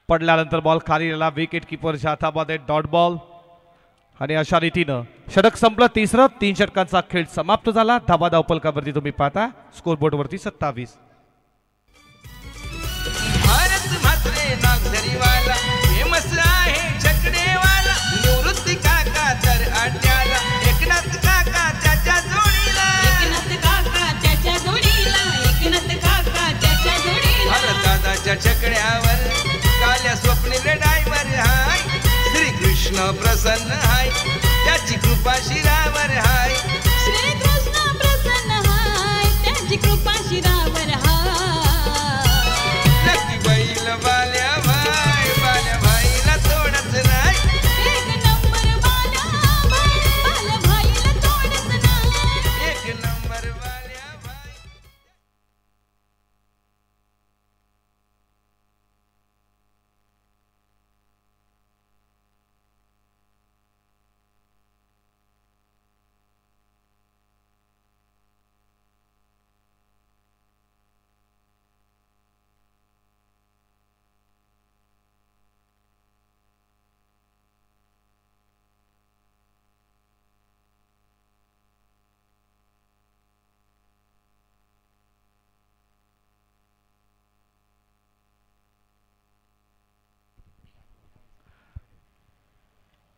पडल्यानंतर बॉल खाली आला. विकेट किपरच्या हातामध्ये डॉट बॉल आणि अशा रीतीनं षटक संपलं. तिसरं 3 षटकांचा खेळ समाप्त झाला. धावा धावफलकावरती तुम्ही पाहता स्कोरबोर्ड वरती 27.
भारत म्हात्रे नागझरीवाला फेमस आहे छकडेवाला. निवृत्ती काका तर अड्ड्याला. एकनाथ काका त्याच्या जोडीला.
एकनाथ काका त्याच्या जोडीला. एकनाथ काका त्याच्या जोडीला.
भारताच्या छकड्यावर काल्या स्वप्नील डायवर हाय. श्री कृष्ण प्रसन्न हाय त्याची कृपा शिरावर हाय.
श्री कृष्ण प्रसन्न हाय त्याची कृपा शिरावर हाय.
लकी बैल बाल्या भाईला तोडच नाही.
एक नंबर बाल्या भाईला तोडच नाही.
एक नंबर बाल्या भाई.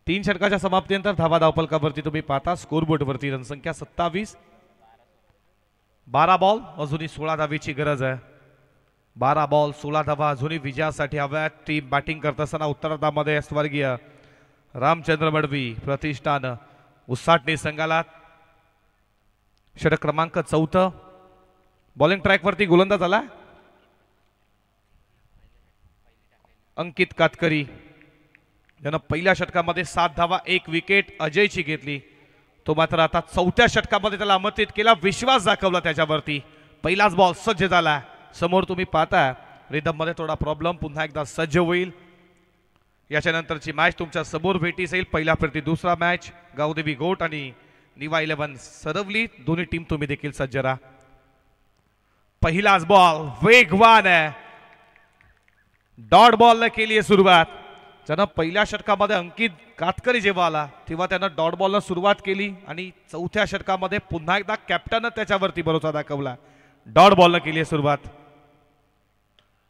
तीन षटकाच्या समाप्तीनंतर धावा धावफलकावरती तुम्ही पाहता स्कोरबोर्ड वरती रनसंख्या 27. 12 बॉल अजूनही 16 धावेची गरज आहे. 12 बॉल 16 धावा अजूनही विजयासाठी हव्या. टीम बॅटिंग करत असताना उत्तरार्धामध्ये स्वर्गीय रामचंद्र मडवी प्रतिष्ठान उसाटणे संघाला. षटक क्रमांक 4. बॉलिंग ट्रॅकवरती गोलंदाज आला अंकित कातकरी. ज्यानं पहिल्या षटकामध्ये 7 धावा 1 विकेट अजयची घेतली. तो मात्र आता 4थ्या षटकामध्ये त्याला आमंत्रित केला. विश्वास दाखवला त्याच्यावरती. पहिलाच बॉल सज्ज झाला. समोर तुम्ही पाहता रिदम मध्ये थोडा प्रॉब्लेम. पुन्हा एकदा सज्ज होईल. याच्यानंतरची मॅच तुमच्या समोर भेटीस येईल. पहिला प्रति दुसरा मॅच गावदेवी गोट आणि निवा 11 सरवली. दोन्ही टीम तुम्ही देखील सज्ज राहा. पहिलाच बॉल वेगवान आहे. डॉट बॉल केली आहे सुरुवात. ज्यानं पहिल्या षटकामध्ये अंकित कातकरी जेव्हा आला तेव्हा त्यानं डॉट बॉलनं सुरुवात केली आणि 4थ्या षटकामध्ये पुन्हा एकदा कॅप्टननं त्याच्यावरती भरोसा दाखवला. डॉट बॉलनं केली आहे सुरुवात.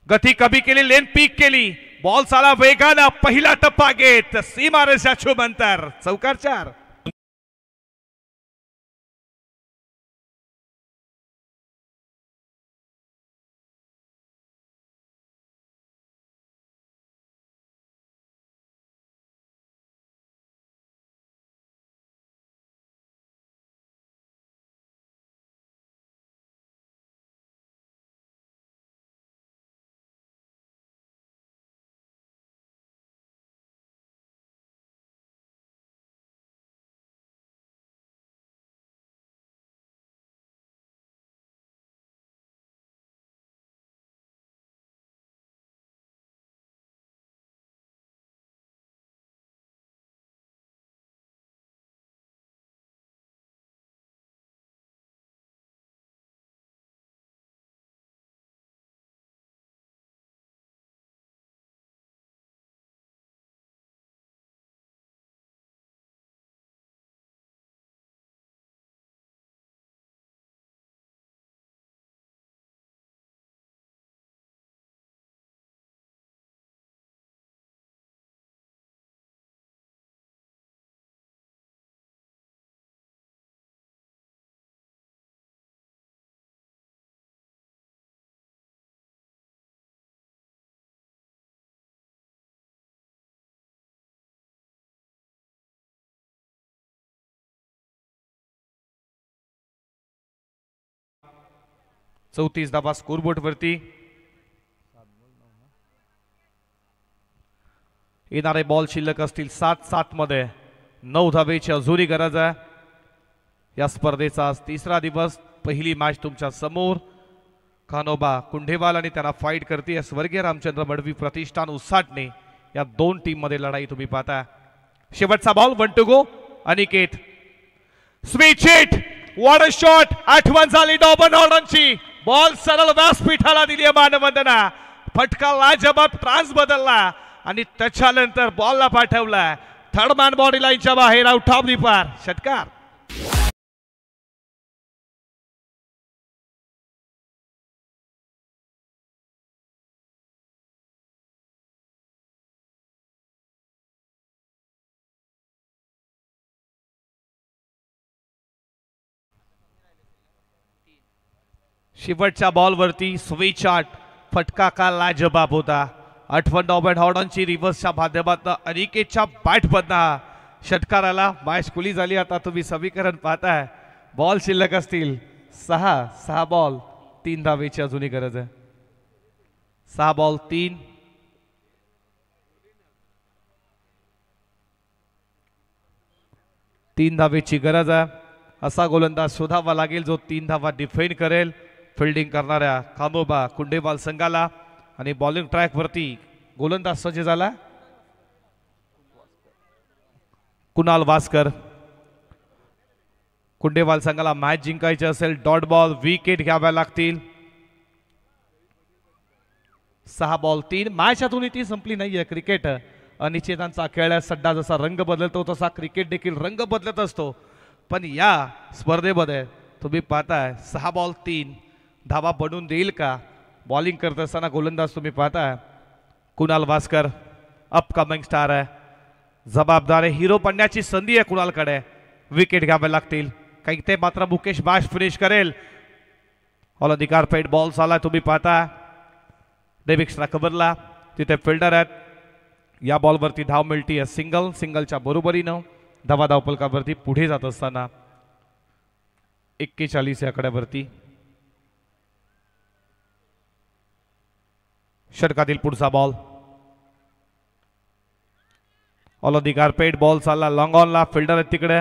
गती कमी केली. लेन पीक केली. बॉल चाला वेगानं. पहिला टप्पा घेत सीमारेषा अंतर. चौकार 4. 34 धावा स्कोरबोर्ड वरती. येणारे बॉल शिल्लक असतील 7-7 मध्ये. 9 धावेची अजूनही गरज आहे. या स्पर्धेचा आज तिसरा दिवस. पहिली मॅच तुमच्या समोर. कान्होबा कुंढेवाल आणि त्यांना फाईट करते स्वर्गीय रामचंद्र मडवी प्रतिष्ठान उसाटणे. या दोन टीम मध्ये लढाई तुम्ही पाहता. शेवटचा ball 1 to go. Aniket switch hit. What a shot. आठवण झाली डॉबन ऑर्डनची. बॉल सरळ व्यासपीठाला दिली मानवंदना. फटका लाजबाब ट्रान्स बदलला आणि त्याच्यानंतर बॉलला पाठवला. थर्ड मॅन बॉडी लाईनच्या बाहेर. आउट ऑफ दी पार. षटकार. शेवटच्या बॉलवरती स्विच आट. फटका का लाजबाब होता. आठवण डॉबन हॉर्डनची रिव्हर्सच्या माध्यमातून अनिकेतच्या बॅटमधनं षटकाराला मॅच खुली झाली. आता तुम्ही समीकरण पाहताय. बॉल शिल्लक असतील 6 बॉल 3 धावेची अजूनही गरज आहे. 6 बॉल 3. तीन धावेची गरज आहे. असा गोलंदाज शोधावा लागेल जो 3 धावा डिफेंड करेल. फिल्डिंग करणाऱ्या कान्होबा कुंढेवाल संघाला. आणि बॉलिंग ट्रॅक वरती गोलंदाज सज्ज झाला कुणाल वास्कर. कुंढेवाल संघाला मॅच जिंकायची असेल डॉट बॉल विकेट घ्याव्या लागतील. 6 बॉल 3. मॅच अजूनही ती संपली नाहीये. क्रिकेट अनिश्चितांचा खेळ आहे. सड्डा जसा रंग बदलतो तसा क्रिकेट देखील रंग बदलत असतो. पण या स्पर्धेमध्ये तुम्ही पाहताय 6 बॉल 3 धावा बनवून देईल का. बॉलिंग करत असताना गोलंदाज तुम्ही पाहताय कुणाल वास्कर. अपकमिंग स्टार आहे. जबाबदार आहे. हिरो बनण्याची संधी आहे कुणालकडे. विकेट घ्यावे लागतील. काही ते मात्र मुकेश मॅच फिनिश करेल. ऑल अधिकार पेट बॉल झाला तुम्ही पाहता. डेव्हिक्सला कव्हरला. तिथे फिल्डर आहेत. या बॉलवरती धाव मिळती आहे सिंगल. सिंगलच्या बरोबरीनं धावा धावपलकावरती पुढे जात असताना 41 या आकड्यावरती. षटकातील पुढचा बॉल. ऑल अधिकार पेट बॉल चालला लॉंग ऑनला. फिल्डर आहेत तिकडे.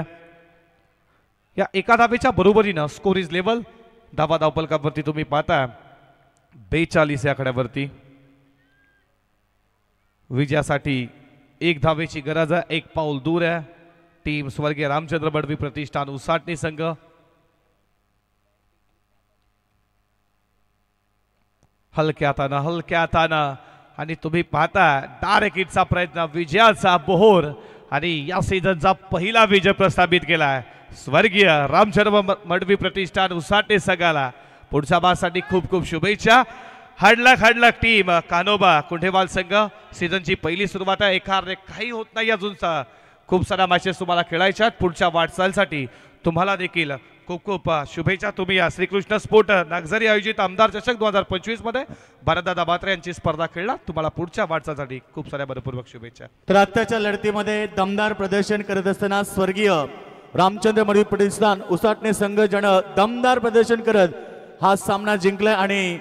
या एका धावेच्या बरोबरीनं स्कोर इज लेवल. धावा धावपलकावरती तुम्ही पाहता 42 या आकड्यावरती. विजयासाठी 1 धावेची गरज आहे. 1 पाऊल दूर आहे टीम स्वर्गीय रामचंद्र मडवी प्रतिष्ठान उसाटणे संघ. हलक्या हातानं आणि तुम्ही पाहता डायरेक्ट हिटचा प्रयत्न. विजयाचा बोहोर आणि या सीझनचा पहिला विजय प्रस्थापित केलाय स्वर्गीय रामचंद्र मडवी प्रतिष्ठान उसाटणे संघाला. पुढच्या बासाठी खूप खूप शुभेच्छा. हडलक टीम कान्होबा कुंढेवाल संघ. सीझनची पहिली सुरुवात आहे. काही होत नाही अजूनचा. खूप साऱ्या मॅचेस तुम्हाला खेळायच्या. पुढच्या वाटचालीसाठी तुम्हाला देखील खूप खूप शुभेच्छा. तुम्ही या श्रीकृष्ण स्पोर्ट नागझरी आयोजित आमदार चषक 2025 मध्ये भारतदादा बात्रे यांची स्पर्धा खेळला. तुम्हाला पुढच्या वाटचालीसाठी खूप साऱ्या मनपूर्वक शुभेच्छा.
तर आत्ताच्या लढतीमध्ये दमदार प्रदर्शन करत असताना स्वर्गीय रामचंद्र मडवी प्रतिष्ठान उसाटणे संघ ज्यानं दमदार प्रदर्शन करत हा सामना जिंकलाय आणि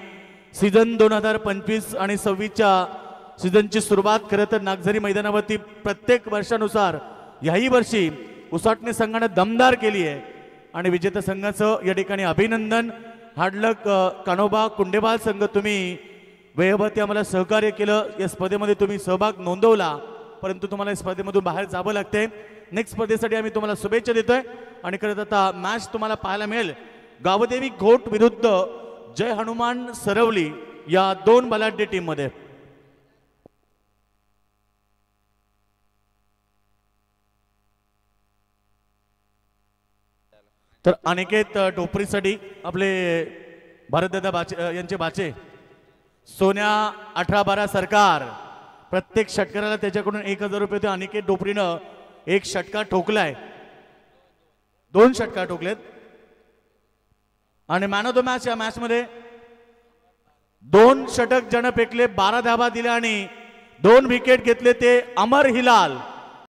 सीझन 2025 आणि 26च्या सीझनची सुरुवात खरं तर नागझरी मैदानावरती प्रत्येक वर्षानुसार याही वर्षी उसाटणे संघाने दमदार केली आहे. आणि विजेता संघाचं या ठिकाणी अभिनंदन. हार्डलक कान्होबा कुंढेवाल संघ तुम्ही वेळेवरती आम्हाला सहकार्य केलं. या स्पर्धेमध्ये तुम्ही सहभाग नोंदवला परंतु तुम्हाला या स्पर्धेमधून बाहेर जावं लागते. नेक्स्ट स्पर्धेसाठी आम्ही तुम्हाला शुभेच्छा देतोय. आणि खरं तर आता मॅच तुम्हाला पाहायला मिळेल गावदेवी घोट विरुद्ध जय हनुमान सरवली या 2 बलाढ्य टीम मध्ये. तर अनिकेत टोपरीसाठी आपले भारतदादा यांचे बाचे सोन्या 18-12 सरकार प्रत्येक षटकाराला त्याच्याकडून 1000 रुपये ते अनिकेत टोपरीनं 1 षटकार ठोकलाय. 2 षटकार ठोकलेत. आणि मॅन ऑफ द मॅच या मॅच मध्ये 2 षटक ज्यानं फेकले 12 धावा दिल्या आणि 2 विकेट घेतले ते अमर हिलाल